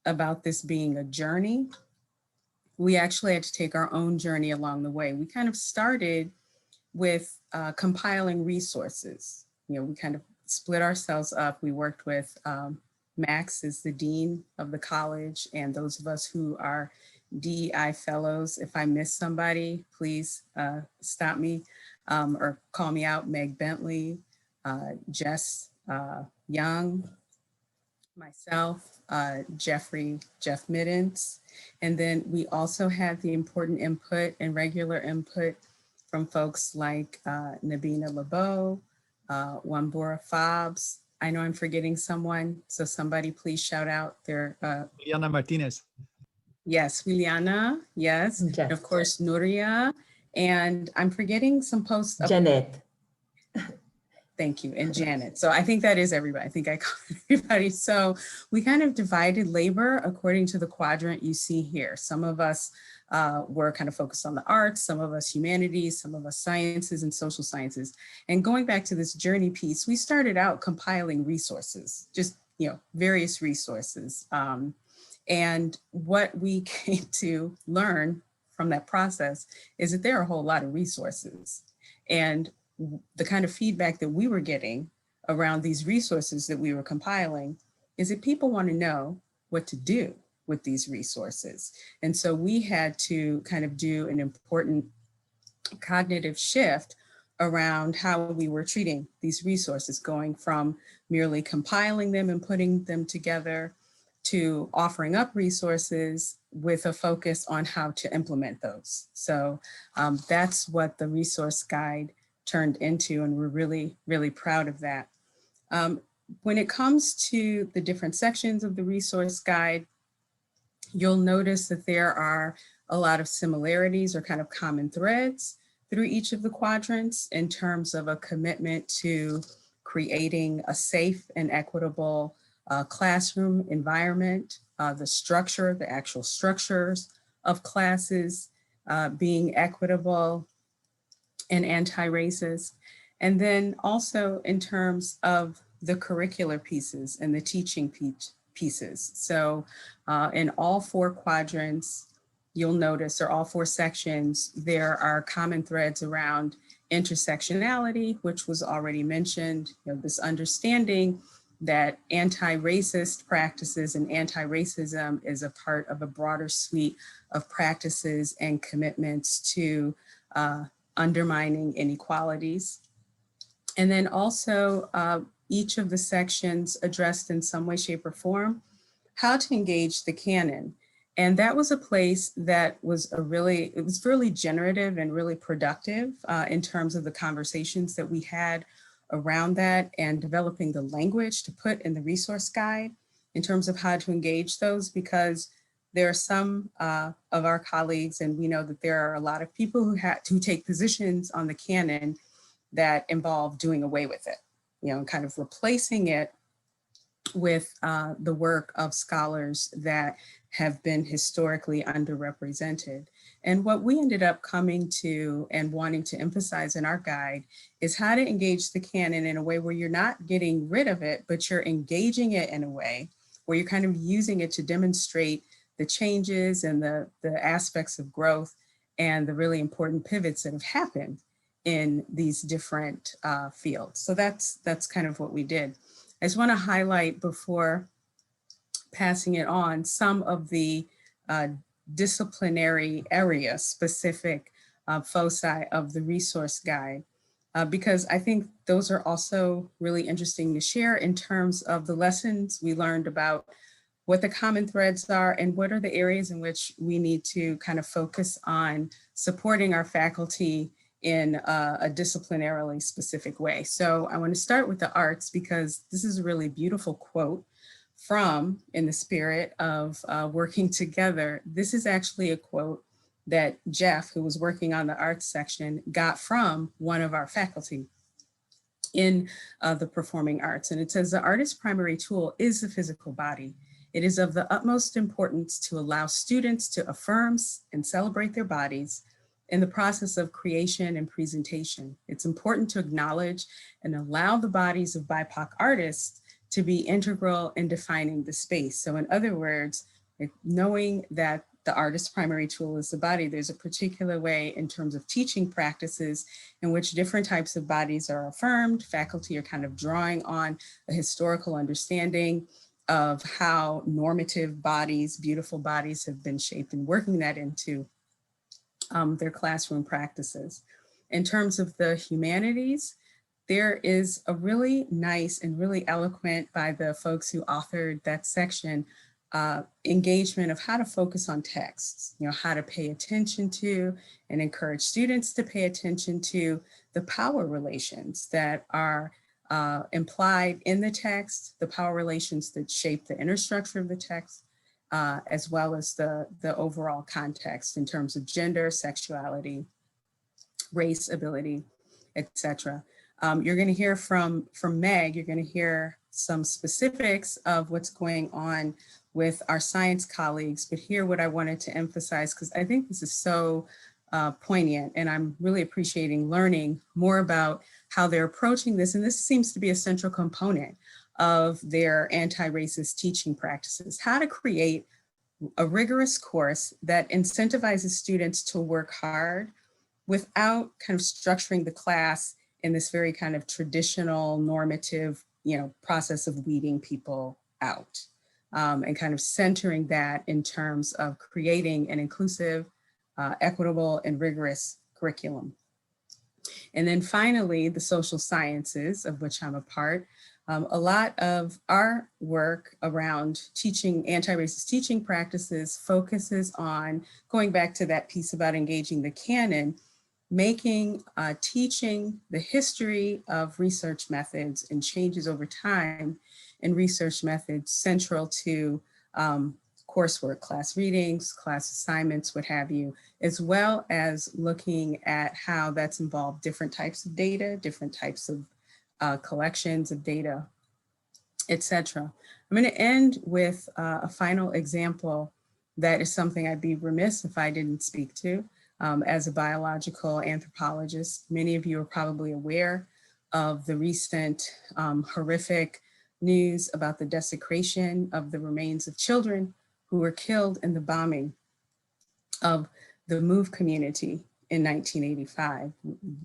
Speaker 5: about this being a journey, we actually had to take our own journey along the way. We kind of started with compiling resources. We kind of split ourselves up. We worked with Max is the dean of the college, and those of us who are DEI fellows. If I miss somebody, please stop me or call me out. Meg Bentley, Jess Young, myself, Jeff Middens. And then we also had the important input and regular input from folks like Nabina Lebeau, Wambura Fobbs. I know I'm forgetting someone, so somebody please shout out their.
Speaker 1: Juliana Martinez.
Speaker 5: Yes, Juliana, yes.
Speaker 6: Yes.
Speaker 5: And of course, Nuria. And I'm forgetting some posts.
Speaker 6: Janet.
Speaker 5: Thank you, and Janet. So I think that is everybody. I think I covered everybody. So we kind of divided labor according to the quadrant you see here. Some of us were kind of focused on the arts, some of us humanities, some of us sciences and social sciences. And going back to this journey piece, we started out compiling resources, just various resources. And what we came to learn from that process is that there are a whole lot of resources. And the kind of feedback that we were getting around these resources that we were compiling is that people want to know what to do with these resources. And so we had to kind of do an important cognitive shift around how we were treating these resources, going from merely compiling them and putting them together to offering up resources with a focus on how to implement those. So that's what the resource guide turned into, and we're really, really proud of that. When it comes to the different sections of the resource guide, you'll notice that there are a lot of similarities or kind of common threads through each of the quadrants in terms of a commitment to creating a safe and equitable classroom environment, the structure, the actual structures of classes being equitable and anti-racist. And then also in terms of the curricular pieces and the teaching pieces. So in all 4 quadrants, you'll notice, or all 4 sections, there are common threads around intersectionality, which was already mentioned, this understanding that anti-racist practices and anti-racism is a part of a broader suite of practices and commitments to undermining inequalities. And then also each of the sections addressed in some way, shape, or form how to engage the canon. And that was a place that was it was really generative and really productive in terms of the conversations that we had around that and developing the language to put in the resource guide in terms of how to engage those, because there are some of our colleagues, and we know that there are a lot of people who take positions on the canon that involve doing away with it, and kind of replacing it with the work of scholars that have been historically underrepresented. And what we ended up coming to and wanting to emphasize in our guide is how to engage the canon in a way where you're not getting rid of it, but you're engaging it in a way where you're kind of using it to demonstrate the changes and the aspects of growth and the really important pivots that have happened in these different fields. So that's kind of what we did. I just want to highlight before passing it on some of the disciplinary area specific foci of the resource guide, because I think those are also really interesting to share in terms of the lessons we learned about what the common threads are and what are the areas in which we need to kind of focus on supporting our faculty in a disciplinarily specific way. So I want to start with the arts, because this is a really beautiful quote from In the Spirit of Working Together. This is actually a quote that Jeff, who was working on the arts section, got from one of our faculty in the performing arts. And it says, "The artist's primary tool is the physical body. It is of the utmost importance to allow students to affirm and celebrate their bodies in the process of creation and presentation. It's important to acknowledge and allow the bodies of BIPOC artists to be integral in defining the space." So in other words, knowing that the artist's primary tool is the body, there's a particular way in terms of teaching practices in which different types of bodies are affirmed. Faculty are kind of drawing on a historical understanding of how normative bodies, beautiful bodies have been shaped, and working that into their classroom practices. In terms of the humanities, there is a really nice and really eloquent, by the folks who authored that section, engagement of how to focus on texts, how to pay attention to and encourage students to pay attention to the power relations that are implied in the text, the power relations that shape the inner structure of the text, as well as the overall context in terms of gender, sexuality, race, ability, etc. You're going to hear from Meg, you're going to hear some specifics of what's going on with our science colleagues, but here what I wanted to emphasize, because I think this is so poignant, and I'm really appreciating learning more about how they're approaching this. And this seems to be a central component of their anti-racist teaching practices, how to create a rigorous course that incentivizes students to work hard without kind of structuring the class in this very kind of traditional normative, process of weeding people out, and kind of centering that in terms of creating an inclusive, equitable, and rigorous curriculum. And then finally, the social sciences, of which I'm a part, A lot of our work around teaching anti-racist teaching practices focuses on going back to that piece about engaging the canon, making teaching the history of research methods and changes over time in research methods central to coursework, class readings, class assignments, what have you, as well as looking at how that's involved different types of data, different types of collections of data, etc. I'm going to end with a final example that is something I'd be remiss if I didn't speak to. As a biological anthropologist, many of you are probably aware of the recent horrific news about the desecration of the remains of children who were killed in the bombing of the Move community in 1985.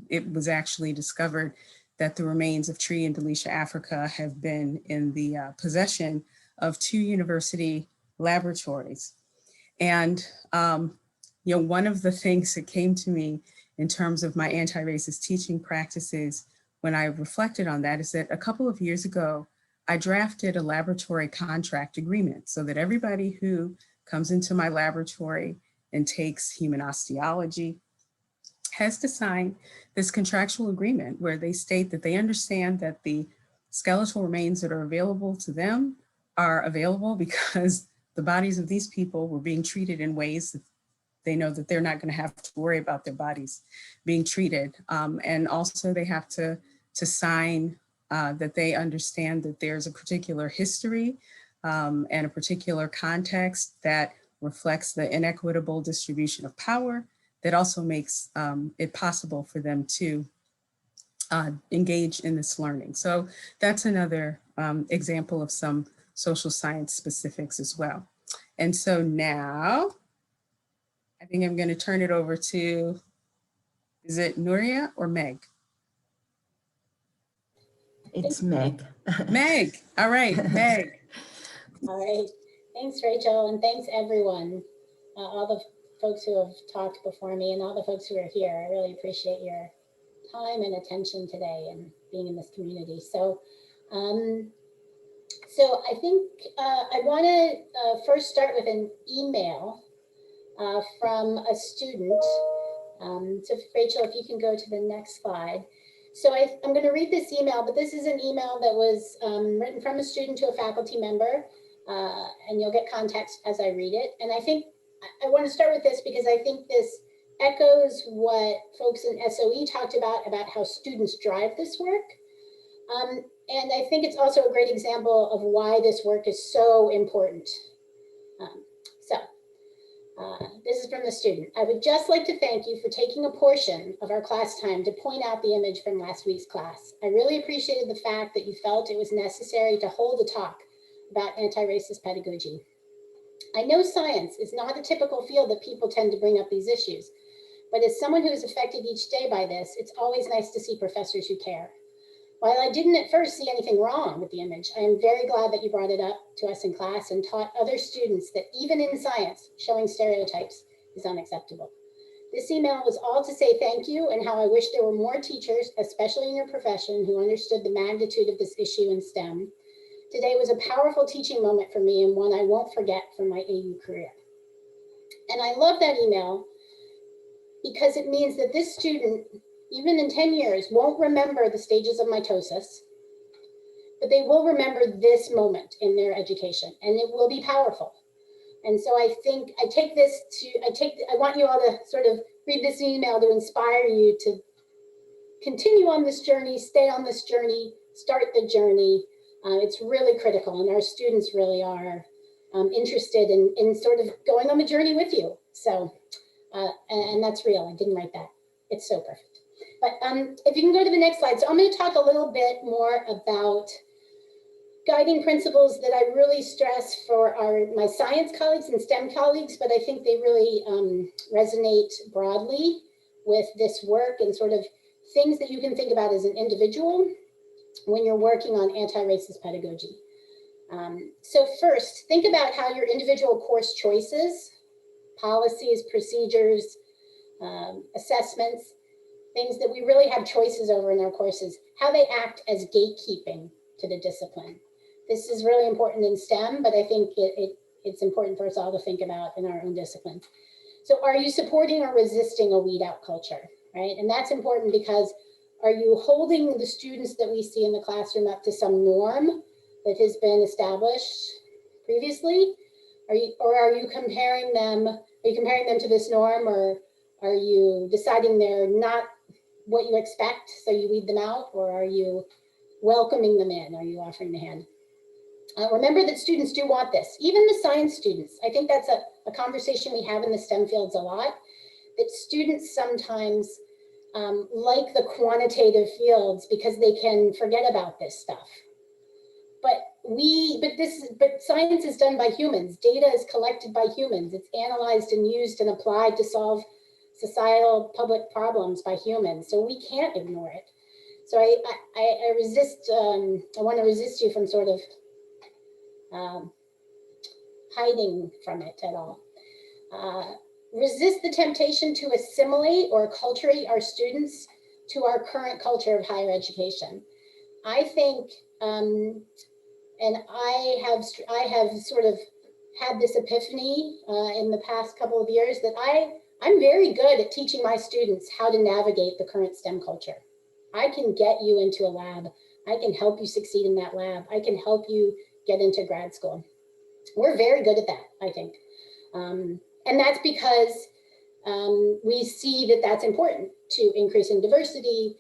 Speaker 5: It was actually discovered that the remains of Tree and Delisha Africa have been in the possession of 2 university laboratories. And one of the things that came to me in terms of my anti-racist teaching practices when I reflected on that is that a couple of years ago, I drafted a laboratory contract agreement so that everybody who comes into my laboratory and takes human osteology has to sign this contractual agreement where they state that they understand that the skeletal remains that are available to them are available because the bodies of these people were being treated in ways that they know that they're not going to have to worry about their bodies being treated. And also they have to sign that they understand that there's a particular history and a particular context that reflects the inequitable distribution of power that also makes it possible for them to engage in this learning. So that's another example of some social science specifics as well. And so now, I think I'm going to turn it over to, is it Nuria or Meg?
Speaker 6: It's Meg.
Speaker 5: Meg, all right, Meg.
Speaker 7: All right, thanks Rachel, and thanks everyone, all the folks who have talked before me and all the folks who are here. I really appreciate your time and attention today and being in this community. So I think I want to first start with an email from a student. So Rachel, if you can go to the next slide. So I'm going to read this email, but this is an email that was written from a student to a faculty member, and you'll get context as I read it. And I think I want to start with this because I think this echoes what folks in SOE talked about how students drive this work. And I think it's also a great example of why this work is so important. This is from the student. I would just like to thank you for taking a portion of our class time to point out the image from last week's class. I really appreciated the fact that you felt it was necessary to hold a talk about anti-racist pedagogy. I know science is not a typical field that people tend to bring up these issues, but as someone who is affected each day by this, it's always nice to see professors who care. While I didn't at first see anything wrong with the image, I am very glad that you brought it up to us in class and taught other students that even in science, showing stereotypes is unacceptable. This email was all to say thank you and how I wish there were more teachers, especially in your profession, who understood the magnitude of this issue in STEM. Today was a powerful teaching moment for me and one I won't forget from my AU career. And I love that email because it means that this student, even in 10 years, won't remember the stages of mitosis, but they will remember this moment in their education, and it will be powerful. And so I think I want you all to sort of read this email to inspire you to continue on this journey, stay on this journey, start the journey. It's really critical, and our students really are interested in sort of going on the journey with you. So, and that's real, I didn't write that. It's so perfect. But if you can go to the next slide. So I'm going to talk a little bit more about guiding principles that I really stress for my science colleagues and STEM colleagues, but I think they really resonate broadly with this work and sort of things that you can think about as an individual when you're working on anti-racist pedagogy. So first, think about how your individual course choices, policies, procedures, assessments, things that we really have choices over in our courses, how they act as gatekeeping to the discipline. This is really important in STEM, but I think it's important for us all to think about in our own discipline. So are you supporting or resisting a weed out culture, right? And that's important because are you holding the students that we see in the classroom up to some norm that has been established previously? Are you comparing them to this norm, or are you deciding they're not what you expect, so you weed them out, or are you welcoming them in? Are you offering the hand? Remember that students do want this, even the science students. I think that's a conversation we have in the STEM fields a lot, that students sometimes like the quantitative fields because they can forget about this stuff. But science is done by humans. Data is collected by humans. It's analyzed and used and applied to solve societal public problems by humans. So we can't ignore it. So I want to resist you from sort of hiding from it at all. Resist the temptation to assimilate or acculturate our students to our current culture of higher education. I think, and I have sort of had this epiphany in the past couple of years that I'm very good at teaching my students how to navigate the current STEM culture. I can get you into a lab. I can help you succeed in that lab. I can help you get into grad school. We're very good at that, I think. And that's because we see that that's important to increasing diversity,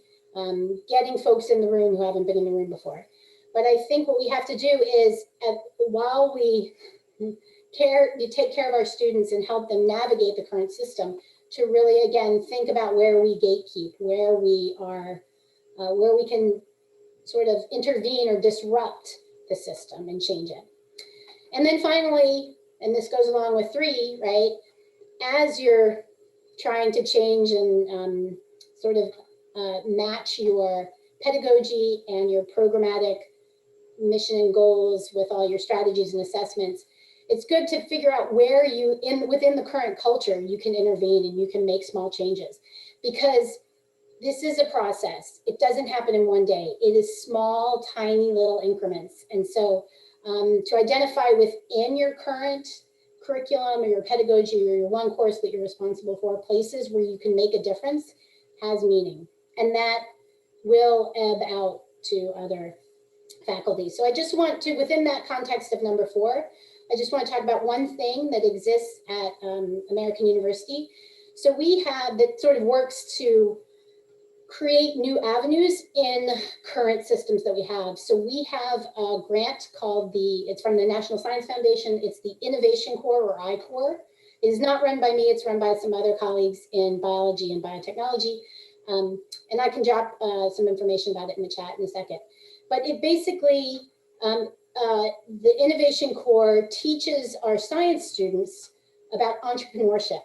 Speaker 7: getting folks in the room who haven't been in the room before. But I think what we have to do is, while we take care of our students and help them navigate the current system, to really, again, think about where we gatekeep, where we can sort of intervene or disrupt the system and change it. And then finally, and this goes along with 3, right? As you're trying to change and sort of match your pedagogy and your programmatic mission and goals with all your strategies and assessments, it's good to figure out where within the current culture you can intervene and you can make small changes, because this is a process. It doesn't happen in one day. It is small, tiny little increments. And so to identify within your current curriculum or your pedagogy or your one course that you're responsible for, places where you can make a difference has meaning. And that will ebb out to other faculty. So I just want to, within that context of number 4, I just want to talk about one thing that exists at American University. So we have that sort of works to create new avenues in current systems that we have. So we have a grant called it's from the National Science Foundation. It's the Innovation Corps, or I-Corps. It is not run by me, it's run by some other colleagues in biology and biotechnology. And I can drop some information about it in the chat in a second. But it basically, the Innovation Corps teaches our science students about entrepreneurship.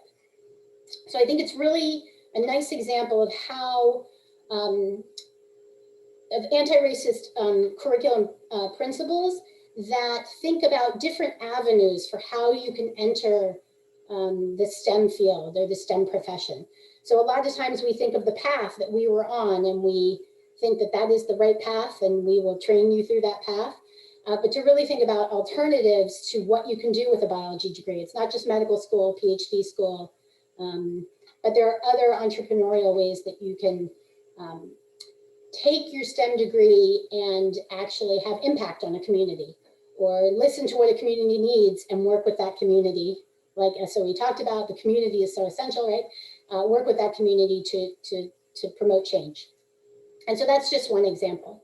Speaker 7: So I think it's really a nice example of how of anti-racist curriculum principles that think about different avenues for how you can enter the STEM field or the STEM profession. So a lot of times we think of the path that we were on and we think that that is the right path and we will train you through that path. But to really think about alternatives to what you can do with a biology degree. It's not just medical school, PhD school, but there are other entrepreneurial ways that you can take your STEM degree and actually have impact on a community, or listen to what a community needs and work with that community. Like SOE talked about, the community is so essential, right? Work with that community to promote change. And so that's just one example.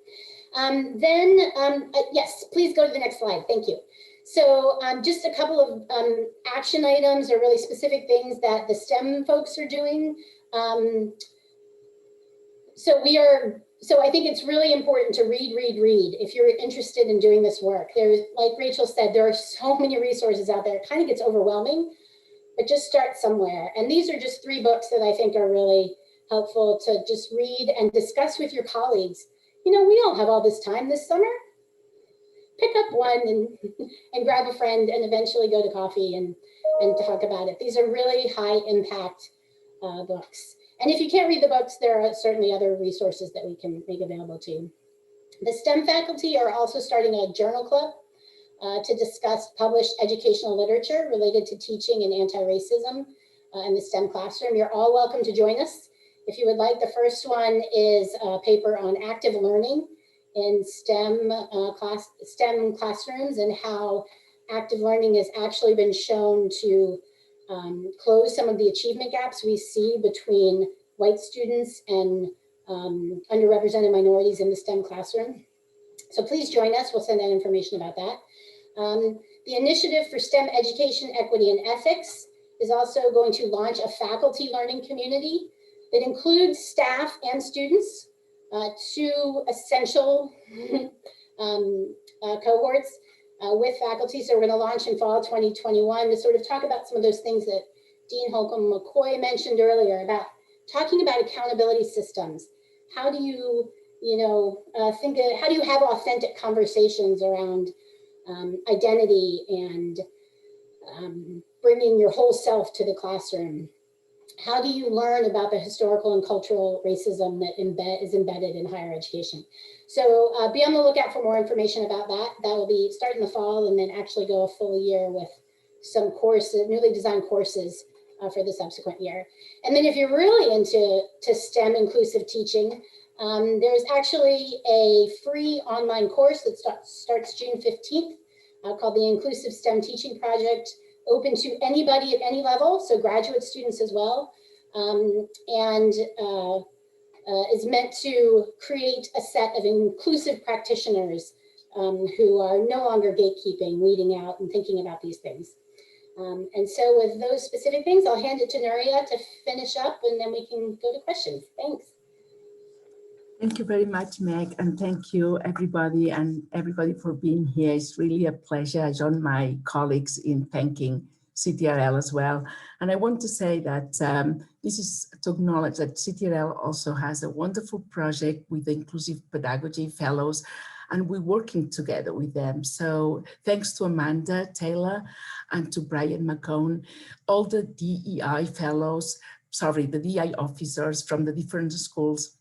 Speaker 7: Yes, please go to the next slide. Thank you. So just a couple of action items or really specific things that the STEM folks are doing. So I think it's really important to read if you're interested in doing this work. There's, like Rachel said, there are so many resources out there. It kind of gets overwhelming, but just start somewhere. And these are just 3 books that I think are really helpful to just read and discuss with your colleagues. You know, we don't have all this time this summer. Pick up one and grab a friend and eventually go to coffee and talk about it. These are really high impact books. And if you can't read the books, there are certainly other resources that we can make available to you. The STEM faculty are also starting a journal club to discuss published educational literature related to teaching and anti-racism in the STEM classroom. You're all welcome to join us if you would like. The first one is a paper on active learning in STEM classrooms and how active learning has actually been shown to close some of the achievement gaps we see between white students and underrepresented minorities in the STEM classroom. So please join us. We'll send out information about that. The Initiative for STEM Education, Equity, and Ethics is also going to launch a faculty learning community that includes staff and students, two essential cohorts with faculty. So we're going to launch in fall 2021 to sort of talk about some of those things that Dean Holcomb-McCoy mentioned earlier about talking about accountability systems. How do you, how do you have authentic conversations around identity and bringing your whole self to the classroom? How do you learn about the historical and cultural racism that is embedded in higher education? So be on the lookout for more information about that. That will be starting in the fall and then actually go a full year with some courses, newly designed courses for the subsequent year. And then if you're really into STEM inclusive teaching, there's actually a free online course that starts June 15th called the Inclusive STEM Teaching Project, open to anybody at any level, so graduate students as well, and is meant to create a set of inclusive practitioners who are no longer gatekeeping, weeding out, and thinking about these things. And so with those specific things, I'll hand it to Nuria to finish up, and then we can go to questions. Thanks.
Speaker 6: Thank you very much, Meg, and thank you everybody for being here. It's really a pleasure. I join my colleagues in thanking CTRL as well. And I want to say that this is to acknowledge that CTRL also has a wonderful project with the Inclusive Pedagogy Fellows, and we're working together with them. So thanks to Amanda Taylor and to Brian McCone, all the DEI fellows, the DEI officers from the different schools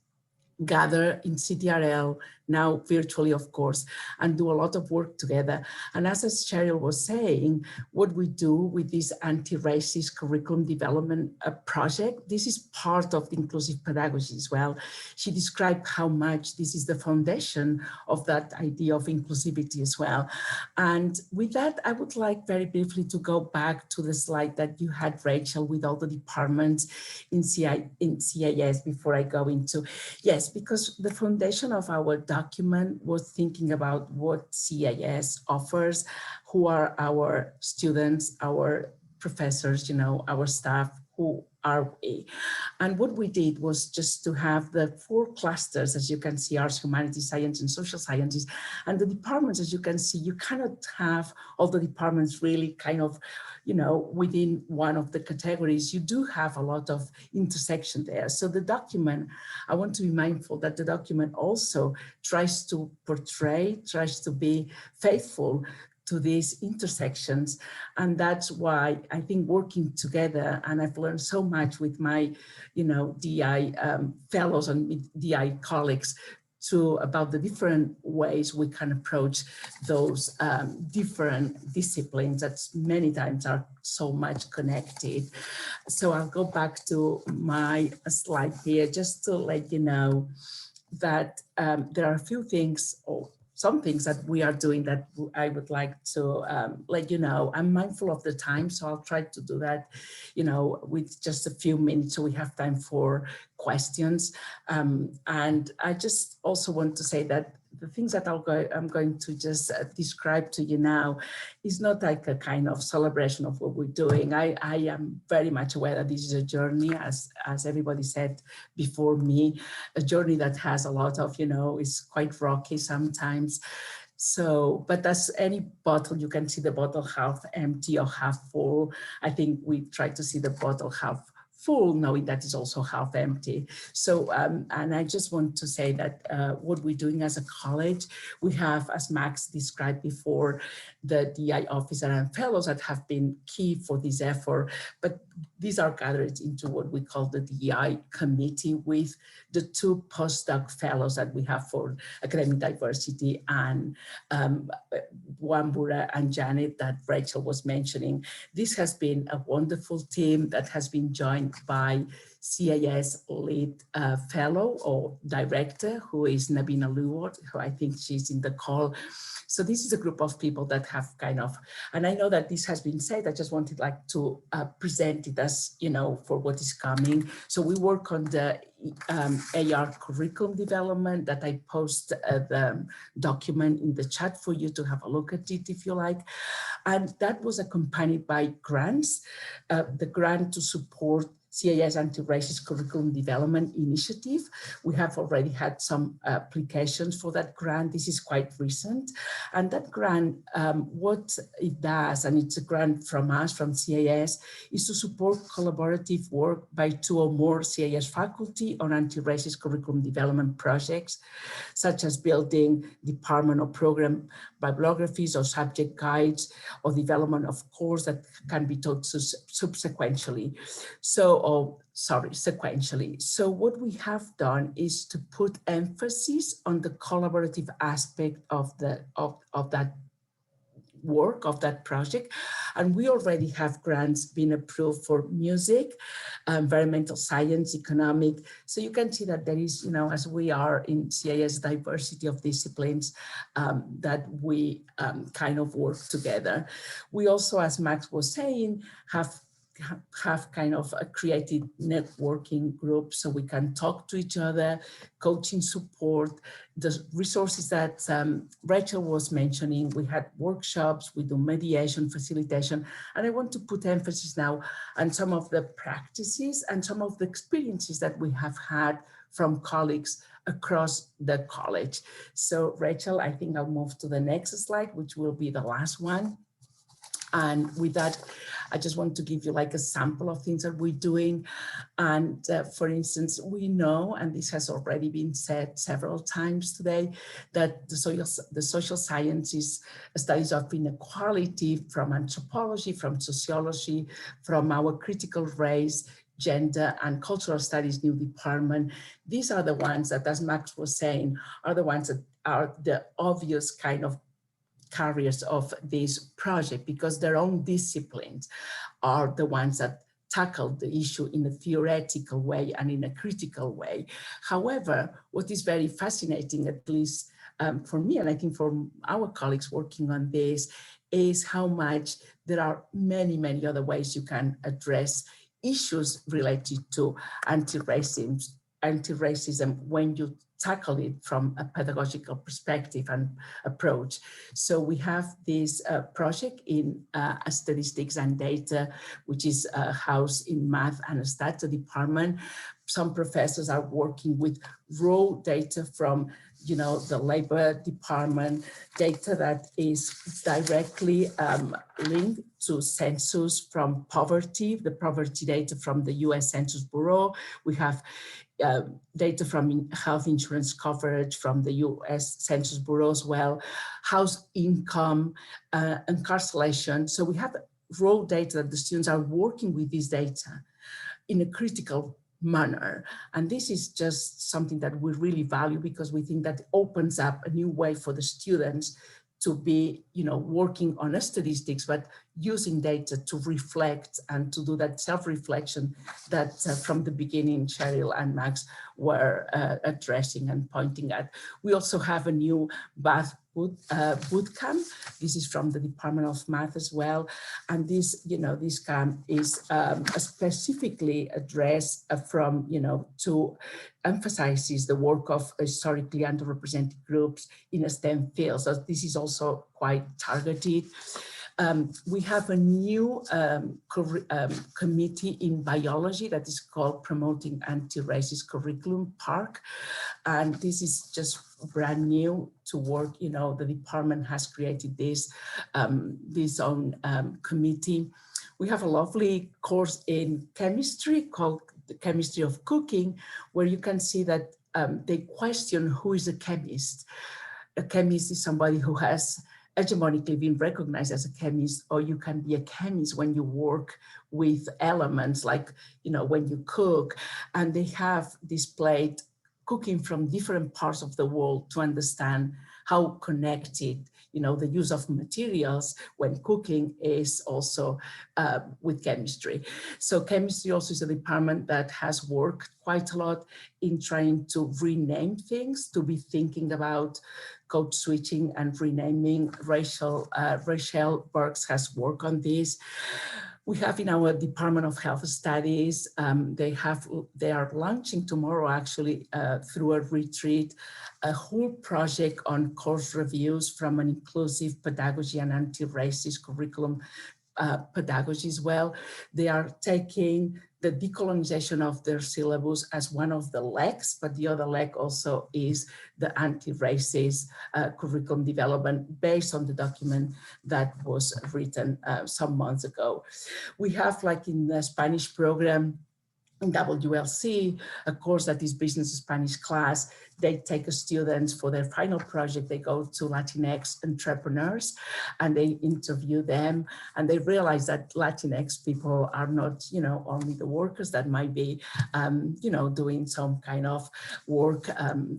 Speaker 6: gather in CTRL, now virtually, of course, and do a lot of work together. And as Cheryl was saying, what we do with this anti-racist curriculum development project, this is part of the inclusive pedagogy as well. She described how much this is the foundation of that idea of inclusivity as well. And with that, I would like very briefly to go back to the slide that you had, Rachel, with all the departments in CAS before I go into, yes, because the foundation of our document was thinking about what CAS offers, who are our students, our professors, our staff, who are we? And what we did was just to have the 4 clusters, as you can see, arts, humanities, science, and social sciences. And the departments, as you can see, you cannot have all the departments really kind of, within one of the categories. You do have a lot of intersection there. So the document, I want to be mindful that the document also tries to be faithful to these intersections. And that's why I think working together, and I've learned so much with my, DI fellows and DI colleagues about the different ways we can approach those different disciplines that many times are so much connected. So I'll go back to my slide here just to let you know that there are a few things, or some things that we are doing that I would like to let you know. I'm mindful of the time, so I'll try to do that, with just a few minutes so we have time for questions. And I just also want to say that the things that I'm going to just describe to you now is not like a kind of celebration of what we're doing. I am very much aware that this is a journey, as everybody said before me, a journey that has a lot of, is quite rocky sometimes. So, but as any bottle, you can see the bottle half empty or half full. I think we try to see the bottle half full, knowing that it's also half empty. So, and I just want to say that what we're doing as a college, we have, as Max described before, the DI officer and fellows that have been key for this effort. But these are gathered into what we call the DEI committee with the 2 postdoc fellows that we have for academic diversity, and Wambura and Janet that Rachel was mentioning. This has been a wonderful team that has been joined by CAS lead fellow or director, who is Nabina Luward, who I think she's in the call. So this is a group of people that have kind of, and I know that this has been said, I just wanted like to present it as, you know, for what is coming. So we work on the AR curriculum development that I post the document in the chat for you to have a look at it if you like. And that was accompanied by grants, the grant to support CAS Antiracist Curriculum Development Initiative. We have already had some applications for that grant. This is quite recent. And that grant, what it does, and it's a grant from us, from CAS, is to support collaborative work by 2 or more CAS faculty on anti-racist curriculum development projects, such as building department or program bibliographies or subject guides, or development of course that can be taught sequentially. Sequentially. So what we have done is to put emphasis on the collaborative aspect of that work, of that project. And we already have grants being approved for music, environmental science, economic. So you can see that there is, you know, as we are in CAS diversity of disciplines, that we kind of work together. We also, as Max was saying, have kind of a created networking group so we can talk to each other, coaching support, the resources that Rachel was mentioning. We had workshops, we do mediation, facilitation, and I want to put emphasis now on some of the practices and some of the experiences that we have had from colleagues across the college. So Rachel, I think I'll move to the next slide, which will be the last one. And with that, I just want to give you like a sample of things that we're doing. And for instance, we know, and this has already been said several times today, that the social sciences, studies of inequality from anthropology, from sociology, from our critical race, gender and cultural studies new department, these are the ones that, as Max was saying, are the ones that are the obvious kind of carriers of this project, because their own disciplines are the ones that tackle the issue in a theoretical way and in a critical way. However, what is very fascinating, at least for me, and I think for our colleagues working on this, is how much there are many, many other ways you can address issues related to anti-racism when you tackle it from a pedagogical perspective and approach. So we have this project in statistics and data, which is housed in math and stats department. Some professors are working with raw data from, you know, the labor department, data that is directly linked to census from poverty, the poverty data from the US Census Bureau. We have data from health insurance coverage from the US Census Bureau as well, house income, incarceration. So we have raw data that the students are working with this data in a critical manner. And this is just something that we really value, because we think that opens up a new way for the students to be, you know, working on statistics, but using data to reflect and to do that self-reflection that from the beginning Cheryl and Max were addressing and pointing at. We also have a new boot camp. This is from the Department of Math as well. And this, you know, this camp is specifically addressed from, you know, to emphasizes the work of historically underrepresented groups in STEM fields. So this is also quite targeted. We have a new committee in biology that is called Promoting Anti-Racist Curriculum PARC. And this is just brand new to work. You know, the department has created this own committee. We have a lovely course in chemistry called the Chemistry of Cooking, where you can see that they question who is a chemist. A chemist is somebody who has hegemonically being recognized as a chemist, or you can be a chemist when you work with elements like, when you cook. And they have displayed cooking from different parts of the world to understand how connected, the use of materials when cooking is also with chemistry. So chemistry also is a department that has worked quite a lot in trying to rename things, to be thinking about code switching and renaming. Rachel Burks has worked on this. We have in our Department of Health Studies, they are launching tomorrow actually through a retreat, a whole project on course reviews from an inclusive pedagogy and anti-racist curriculum pedagogy as well. They are taking the decolonization of their syllabus as one of the legs, but the other leg also is the anti-racist curriculum development based on the document that was written some months ago. We have, like in the Spanish program, in WLC, a course that is business Spanish class, they take students for their final project, they go to Latinx entrepreneurs and they interview them, and they realize that Latinx people are not, only the workers that might be, doing some kind of work,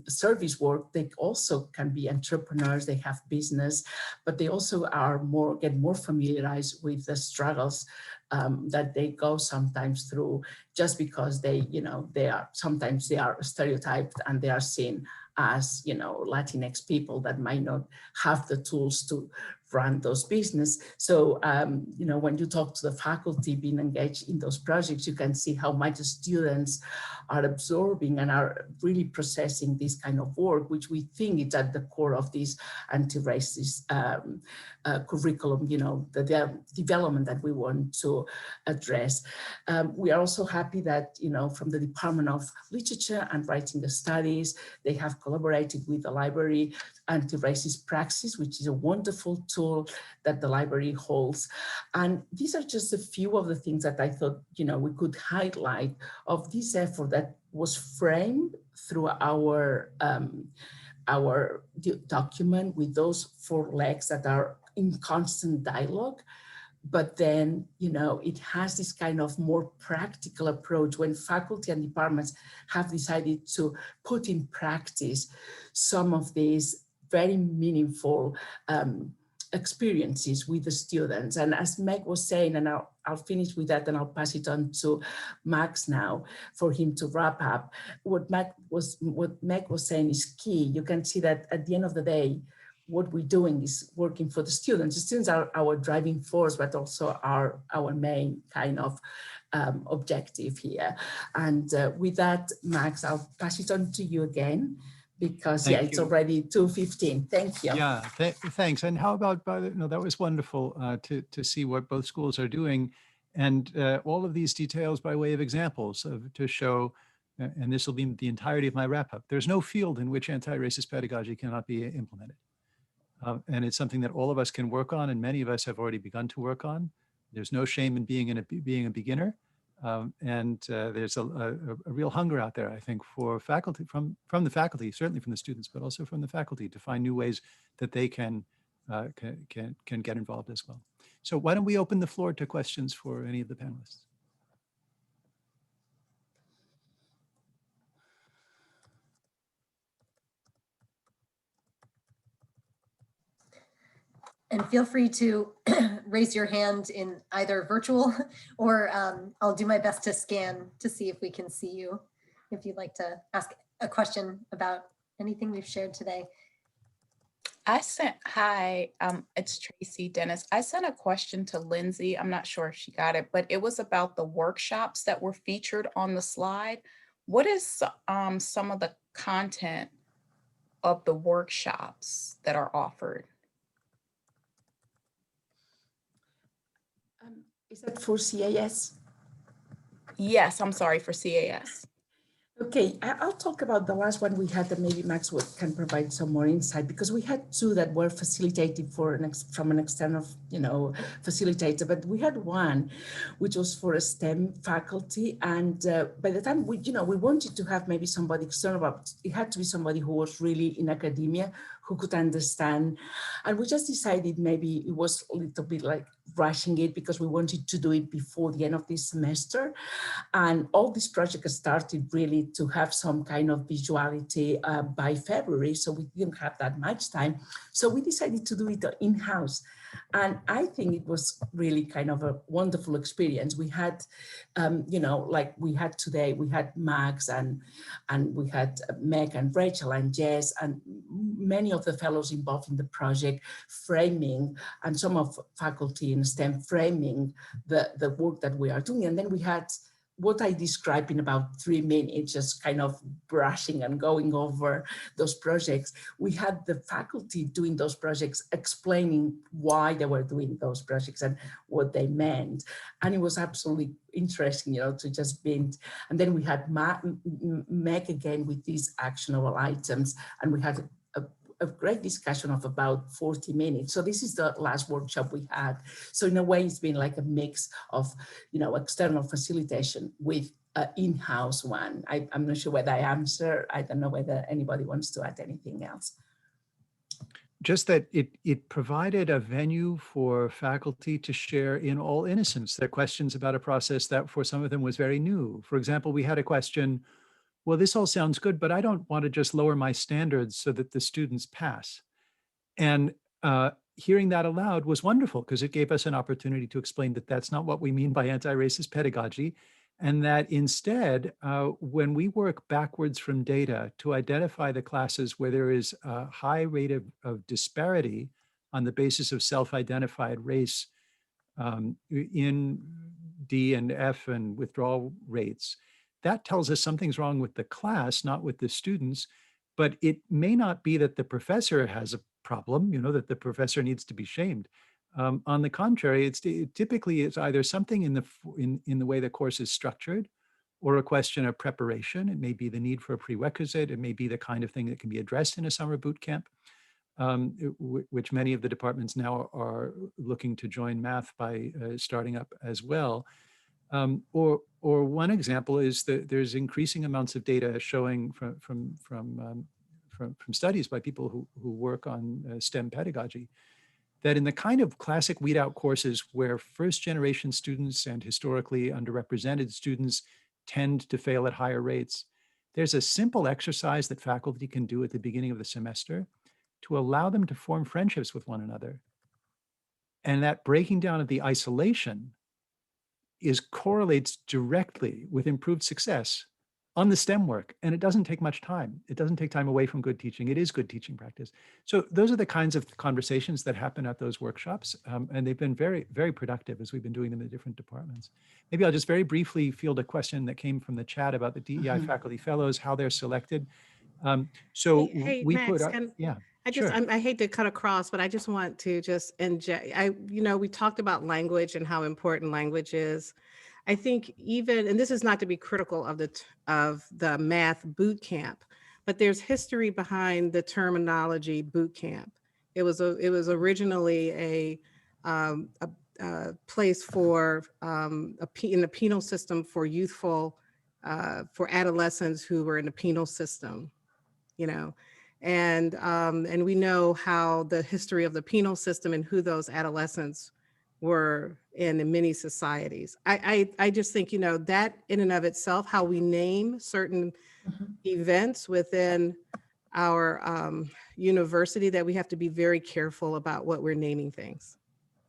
Speaker 6: service work. They also can be entrepreneurs, they have business, but they also get more familiarized with the struggles that they go sometimes through, just because they are stereotyped and they are seen as, Latinx people that might not have the tools to run those business. So, when you talk to the faculty being engaged in those projects, you can see how much the students are absorbing and are really processing this kind of work, which we think is at the core of this anti-racist curriculum, the development that we want to address. We are also happy that, from the Department of Literature and Writing Studies, they have collaborated with the library Anti-Racist Praxis, which is a wonderful tool that the library holds. And these are just a few of the things that I thought, we could highlight of this effort that was framed through our document with those 4 legs that are in constant dialogue. But then, it has this kind of more practical approach when faculty and departments have decided to put in practice some of these very meaningful experiences with the students. And as Meg was saying, and I'll finish with that and I'll pass it on to Max now for him to wrap up. What Meg was saying is key. You can see that at the end of the day, what we're doing is working for the students. The students are our driving force, but also our main kind of objective here. And with that, Max, I'll pass it on to you again, because it's already 2:15. Thank you.
Speaker 1: Yeah, thanks. And how about, that was wonderful to see what both schools are doing, and all of these details by way of examples to show, and this will be the entirety of my wrap up. There's no field in which anti-racist pedagogy cannot be implemented. And it's something that all of us can work on, and many of us have already begun to work on. There's no shame in being a beginner. And there's a real hunger out there, I think, for faculty, from the faculty, certainly from the students, but also from the faculty, to find new ways that they can get involved as well. So why don't we open the floor to questions for any of the panelists?
Speaker 3: And feel free to raise your hand in either virtual or I'll do my best to scan to see if we can see you, if you'd like to ask a question about anything we've shared today.
Speaker 8: Hi, it's Tracy Dennis. I sent a question to Lindsay. I'm not sure if she got it, but it was about the workshops that were featured on the slide. What is some of the content of the workshops that are offered?
Speaker 6: Is that for CAS?
Speaker 8: Yes, I'm sorry, for CAS.
Speaker 6: Okay, I'll talk about the last one we had, and maybe Max can provide some more insight, because we had two that were facilitated from an external, facilitator, but we had one which was for a STEM faculty, and by the time we wanted to have maybe somebody external, but it had to be somebody who was really in academia, who could understand, and we just decided maybe it was a little bit like rushing it because we wanted to do it before the end of this semester. And all this project started really to have some kind of visuality by February, so we didn't have that much time. So we decided to do it in-house. And I think it was really kind of a wonderful experience. We had, like we had today, we had Max and we had Meg and Rachel and Jess and many of the fellows involved in the project framing, and some of faculty in STEM framing the work that we are doing. And then we had what I described in about 3 minutes, just kind of brushing and going over those projects. We had the faculty doing those projects, explaining why they were doing those projects and what they meant. And it was absolutely interesting, to just binge. And then we had Meg again with these actionable items, and we had a great discussion of about 40 minutes. So this is the last workshop we had. So in a way, it's been like a mix of, external facilitation with an in-house one. I'm not sure whether I answer. I don't know whether anybody wants to add anything else.
Speaker 1: Just that it provided a venue for faculty to share in all innocence their questions about a process that for some of them was very new. For example, we had a question, well, this all sounds good, but I don't want to just lower my standards so that the students pass. And hearing that aloud was wonderful, because it gave us an opportunity to explain that that's not what we mean by anti-racist pedagogy, and that instead, when we work backwards from data to identify the classes where there is a high rate of disparity on the basis of self-identified race in D and F and withdrawal rates, that tells us something's wrong with the class, not with the students. But it may not be that the professor has a problem, that the professor needs to be shamed. On the contrary, it typically is either something in the way the course is structured, or a question of preparation. It may be the need for a prerequisite. It may be the kind of thing that can be addressed in a summer boot camp, which many of the departments now are looking to join math by starting up as well. Or one example is that there's increasing amounts of data showing from studies by people who work on STEM pedagogy, that in the kind of classic weed out courses where first generation students and historically underrepresented students tend to fail at higher rates, there's a simple exercise that faculty can do at the beginning of the semester to allow them to form friendships with one another. And that breaking down of the isolation correlates directly with improved success on the STEM work. And it doesn't take much time. It doesn't take time away from good teaching. It is good teaching practice. So those are the kinds of conversations that happen at those workshops. And they've been very, very productive as we've been doing them in the different departments. Maybe I'll just very briefly field a question that came from the chat about the DEI faculty fellows, how they're selected.
Speaker 2: Hey,
Speaker 1: we
Speaker 2: Max,
Speaker 1: put, yeah.
Speaker 2: I hate to cut across, but I just want to just inject, we talked about language and how important language is. I think even, and this is not to be critical of the math boot camp, but there's history behind the terminology boot camp. It was originally a place for in the penal system for for adolescents who were in the penal system, and we know how the history of the penal system and who those adolescents were in many societies. I just think, that in and of itself, how we name certain events within our university, that we have to be very careful about what we're naming things.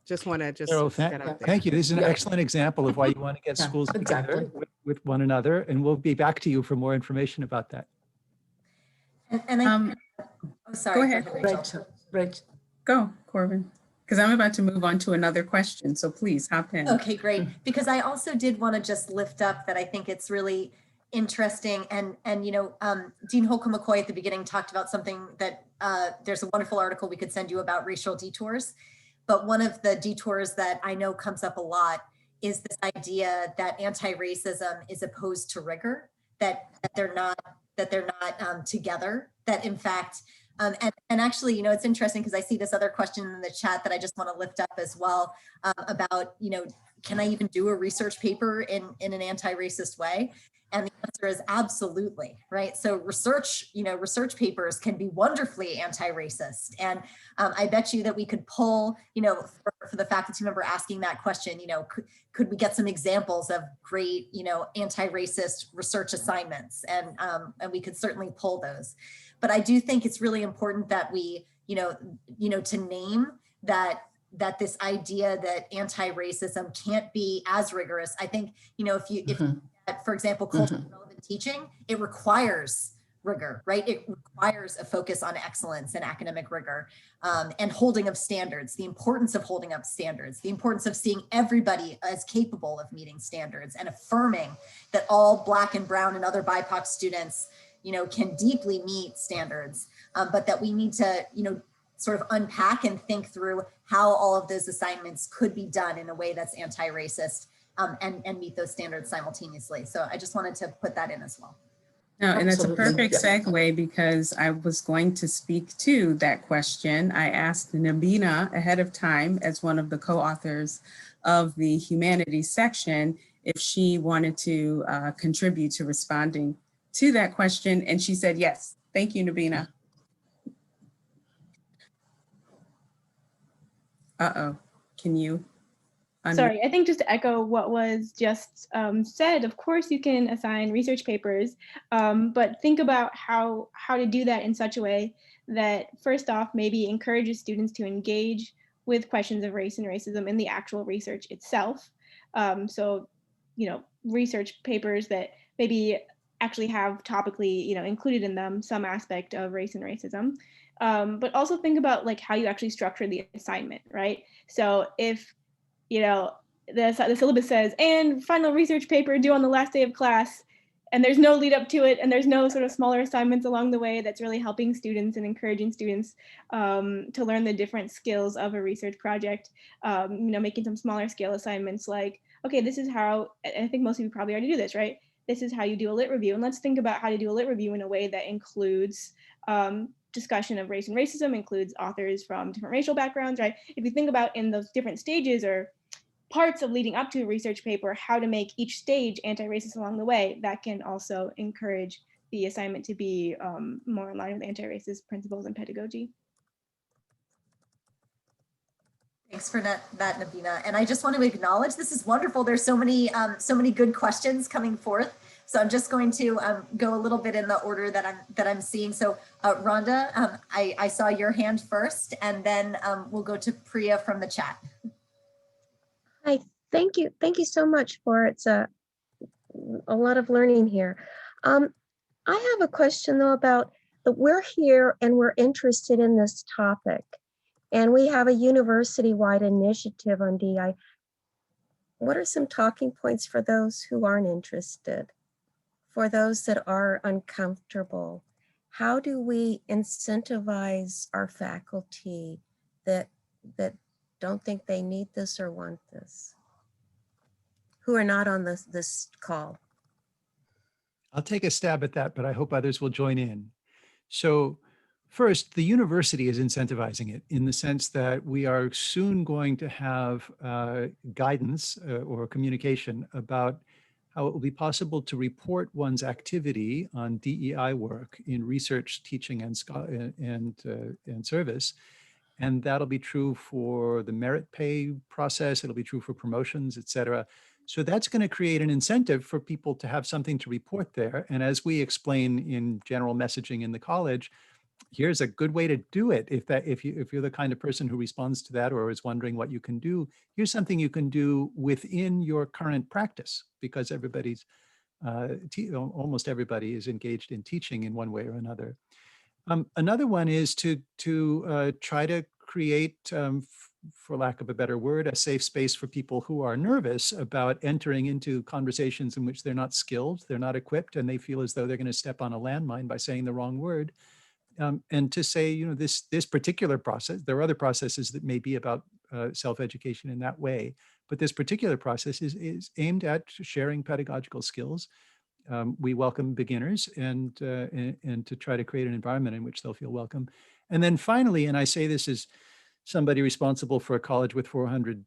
Speaker 2: Just want to just get out there.
Speaker 1: Thank you. This is an excellent example of why you want to get schools together with one another, and we'll be back to you for more information about that.
Speaker 3: And sorry.
Speaker 5: Go ahead.
Speaker 6: Rachel.
Speaker 5: Go, Corbin. Because I'm about to move on to another question. So please hop in.
Speaker 3: Okay, great. Because I also did want to just lift up that I think it's really interesting. And Dean Holcomb-McCoy at the beginning talked about something that there's a wonderful article we could send you about racial detours. But one of the detours that I know comes up a lot is this idea that anti-racism is opposed to rigor. that they're not together, that in fact, and actually, you know, it's interesting because I see this other question in the chat that I just want to lift up as well, about, you know, can I even do a research paper in an anti-racist way? And the answer is absolutely, right? So research, you know, research papers can be wonderfully anti-racist. And I bet you that we could pull, you know, for the faculty member asking that question, you know, could we get some examples of great, you know, anti-racist research assignments? And we could certainly pull those. But I do think it's really important that we, you know, to name that this idea that anti-racism can't be as rigorous. I think, you know, if for example, culturally relevant teaching, it requires rigor, right? It requires a focus on excellence and academic rigor, and holding of standards, the importance of holding up standards, the importance of seeing everybody as capable of meeting standards, and affirming that all Black and Brown and other BIPOC students, you know, can deeply meet standards, but that we need to, you know, sort of unpack and think through how all of those assignments could be done in a way that's anti-racist, and meet those standards simultaneously. So I just wanted to put that in as well.
Speaker 5: No, and it's a
Speaker 6: Absolutely.
Speaker 5: perfect segue because I was going to speak to that question. I asked Nabina ahead of time as one of the co-authors of the humanities section if she wanted to contribute to responding to that question, and she said yes. Thank you, Nabina. Uh-oh, can you?
Speaker 9: Sorry, I think just to echo what was just said, of course you can assign research papers, but think about how to do that in such a way that first off, maybe encourages students to engage with questions of race and racism in the actual research itself. So, you know, research papers that maybe actually have topically, you know, included in them some aspect of race and racism. But also think about like how you actually structure the assignment, right? So if, you know, the syllabus says, and final research paper due on the last day of class, and there's no lead up to it, and there's no sort of smaller assignments along the way that's really helping students and encouraging students to learn the different skills of a research project, you know, making some smaller scale assignments like, okay, this is how, I think most of you probably already do this, right? This is how you do a lit review. And let's think about how to do a lit review in a way that includes discussion of race and racism, includes authors from different racial backgrounds, right? If you think about in those different stages or parts of leading up to a research paper, how to make each stage anti-racist along the way, that can also encourage the assignment to be more in line with anti-racist principles and pedagogy.
Speaker 3: Thanks for that, Nabina. And I just want to acknowledge, this is wonderful. There's so many good questions coming forth. So I'm just going to go a little bit in the order that I'm seeing. So Rhonda, I saw your hand first, and then we'll go to Priya from the chat.
Speaker 10: Hi, thank you. Thank you so much for it's a lot of learning here. I have a question though about that we're here and we're interested in this topic, and we have a university-wide initiative on DI. What are some talking points for those who aren't interested? For those that are uncomfortable, how do we incentivize our faculty that don't think they need this or want this, who are not on this call?
Speaker 1: I'll take a stab at that, but I hope others will join in. So first, the university is incentivizing it in the sense that we are soon going to have guidance or communication about how it will be possible to report one's activity on DEI work in research, teaching, and service. And that'll be true for the merit pay process. It'll be true for promotions, et cetera. So that's going to create an incentive for people to have something to report there. And as we explain in general messaging in the college, here's a good way to do it. If you're the kind of person who responds to that or is wondering what you can do, here's something you can do within your current practice, because everybody's almost everybody is engaged in teaching in one way or another. Another one is to try to create, for lack of a better word, a safe space for people who are nervous about entering into conversations in which they're not skilled, they're not equipped, and they feel as though they're going to step on a landmine by saying the wrong word. And to say, you know, this particular process, there are other processes that may be about self-education in that way, but this particular process is aimed at sharing pedagogical skills we welcome beginners and to try to create an environment in which they'll feel welcome. And then finally, and I say this as somebody responsible for a college with 400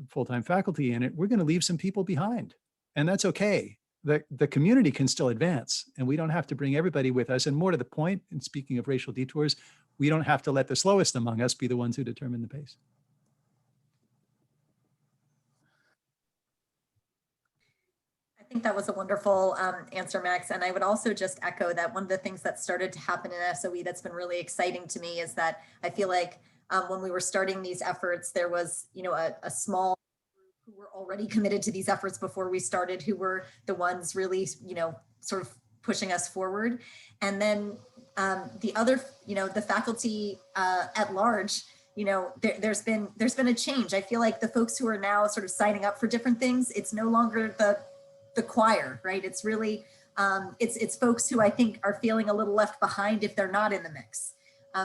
Speaker 1: full-time faculty in it, we're going to leave some people behind, and that's okay. The community can still advance, and we don't have to bring everybody with us. And more to the point, and speaking of racial detours, we don't have to let the slowest among us be the ones who determine the pace.
Speaker 3: I think that was a wonderful answer, Max. And I would also just echo that one of the things that started to happen in SOE that's been really exciting to me is that I feel like when we were starting these efforts, there was, a small group who were already committed to these efforts before we started, who were the ones really, sort of pushing us forward. And then the other, the faculty at large, there's been a change. I feel like the folks who are now sort of signing up for different things, it's no longer the choir, right? It's really, it's folks who I think are feeling a little left behind if they're not in the mix.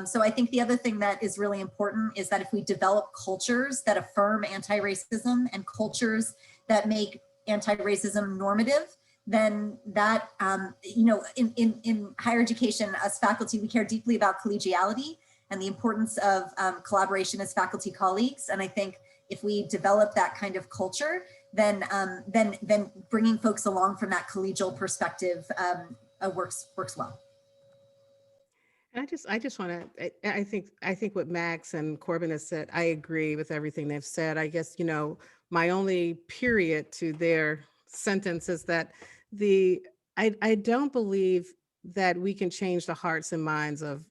Speaker 3: So I think the other thing that is really important is that if we develop cultures that affirm anti-racism and cultures that make anti-racism normative, then that, in higher education, as faculty, we care deeply about collegiality and the importance of collaboration as faculty colleagues. And I think if we develop that kind of culture, then bringing folks along from that collegial perspective works well.
Speaker 2: I just want to, I think what Max and Corbin has said, I agree with everything they've said. I guess, my only period to their sentence is that I don't believe that we can change the hearts and minds of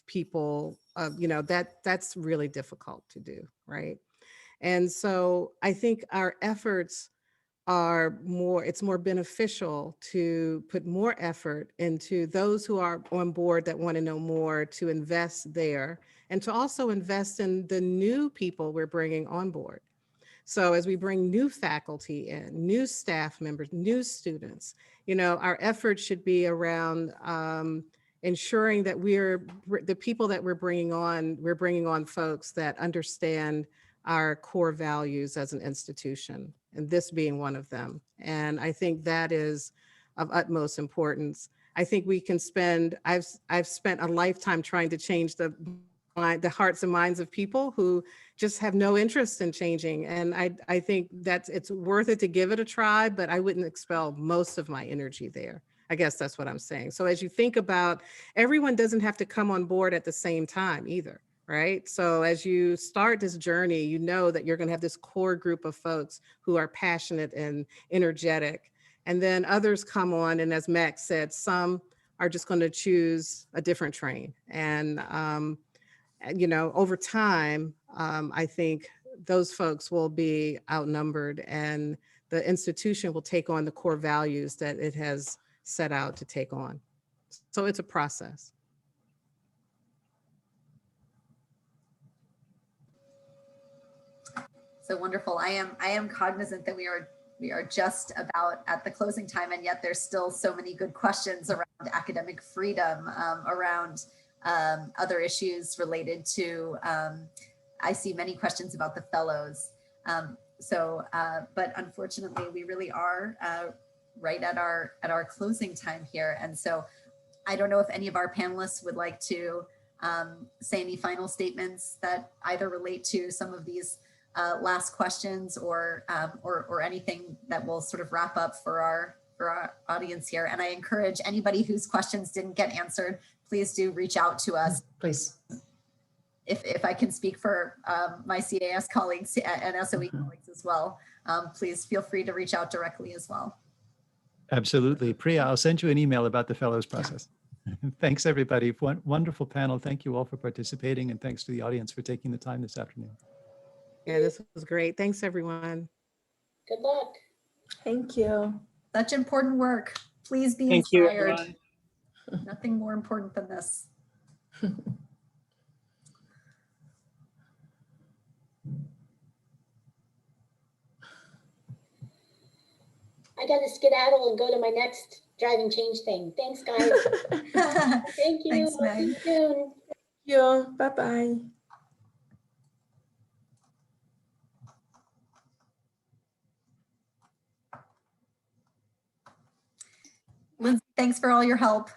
Speaker 2: people, that's really difficult to do, right? And so I think our efforts it's more beneficial to put more effort into those who are on board that want to know more, to invest there, and to also invest in the new people we're bringing on board. So as we bring new faculty in, new staff members, new students, our efforts should be around ensuring that the people that we're bringing on folks that understand our core values as an institution, and this being one of them. And I think that is of utmost importance. I think we can I've spent a lifetime trying to change the hearts and minds of people who just have no interest in changing. And I think it's worth it to give it a try, but I wouldn't expel most of my energy there. I guess that's what I'm saying. So as you think about, everyone doesn't have to come on board at the same time either. Right? So as you start this journey, you know that you're going to have this core group of folks who are passionate and energetic. And then others come on, and as Max said, some are just going to choose a different train. And, over time, I think those folks will be outnumbered, and the institution will take on the core values that it has set out to take on. So it's a process.
Speaker 3: So wonderful. I am cognizant that we are just about at the closing time, and yet there's still so many good questions around academic freedom, around other issues related to, I see many questions about the fellows. But unfortunately, we really are right at our closing time here. And so I don't know if any of our panelists would like to say any final statements that either relate to some of these last questions or anything that will sort of wrap up for our audience here. And I encourage anybody whose questions didn't get answered, please do reach out to us.
Speaker 6: Please.
Speaker 3: If I can speak for my CAS colleagues and SOE colleagues as well, please feel free to reach out directly as well.
Speaker 1: Absolutely. Priya, I'll send you an email about the fellows process. Thanks, everybody. Wonderful panel. Thank you all for participating, and thanks to the audience for taking the time this afternoon.
Speaker 2: Yeah, this was great. Thanks, everyone.
Speaker 7: Good luck.
Speaker 6: Thank you.
Speaker 3: Such important work. Please be
Speaker 11: Thank you,
Speaker 3: inspired.
Speaker 11: everyone.
Speaker 3: Nothing more important than this.
Speaker 7: I got to skedaddle and go to my next driving change thing. Thanks, guys. Thank you.
Speaker 3: Thanks,
Speaker 7: I'll see you
Speaker 3: Meg.
Speaker 7: soon.
Speaker 6: Thank you. Bye-bye.
Speaker 3: Lindsay, thanks for all your help.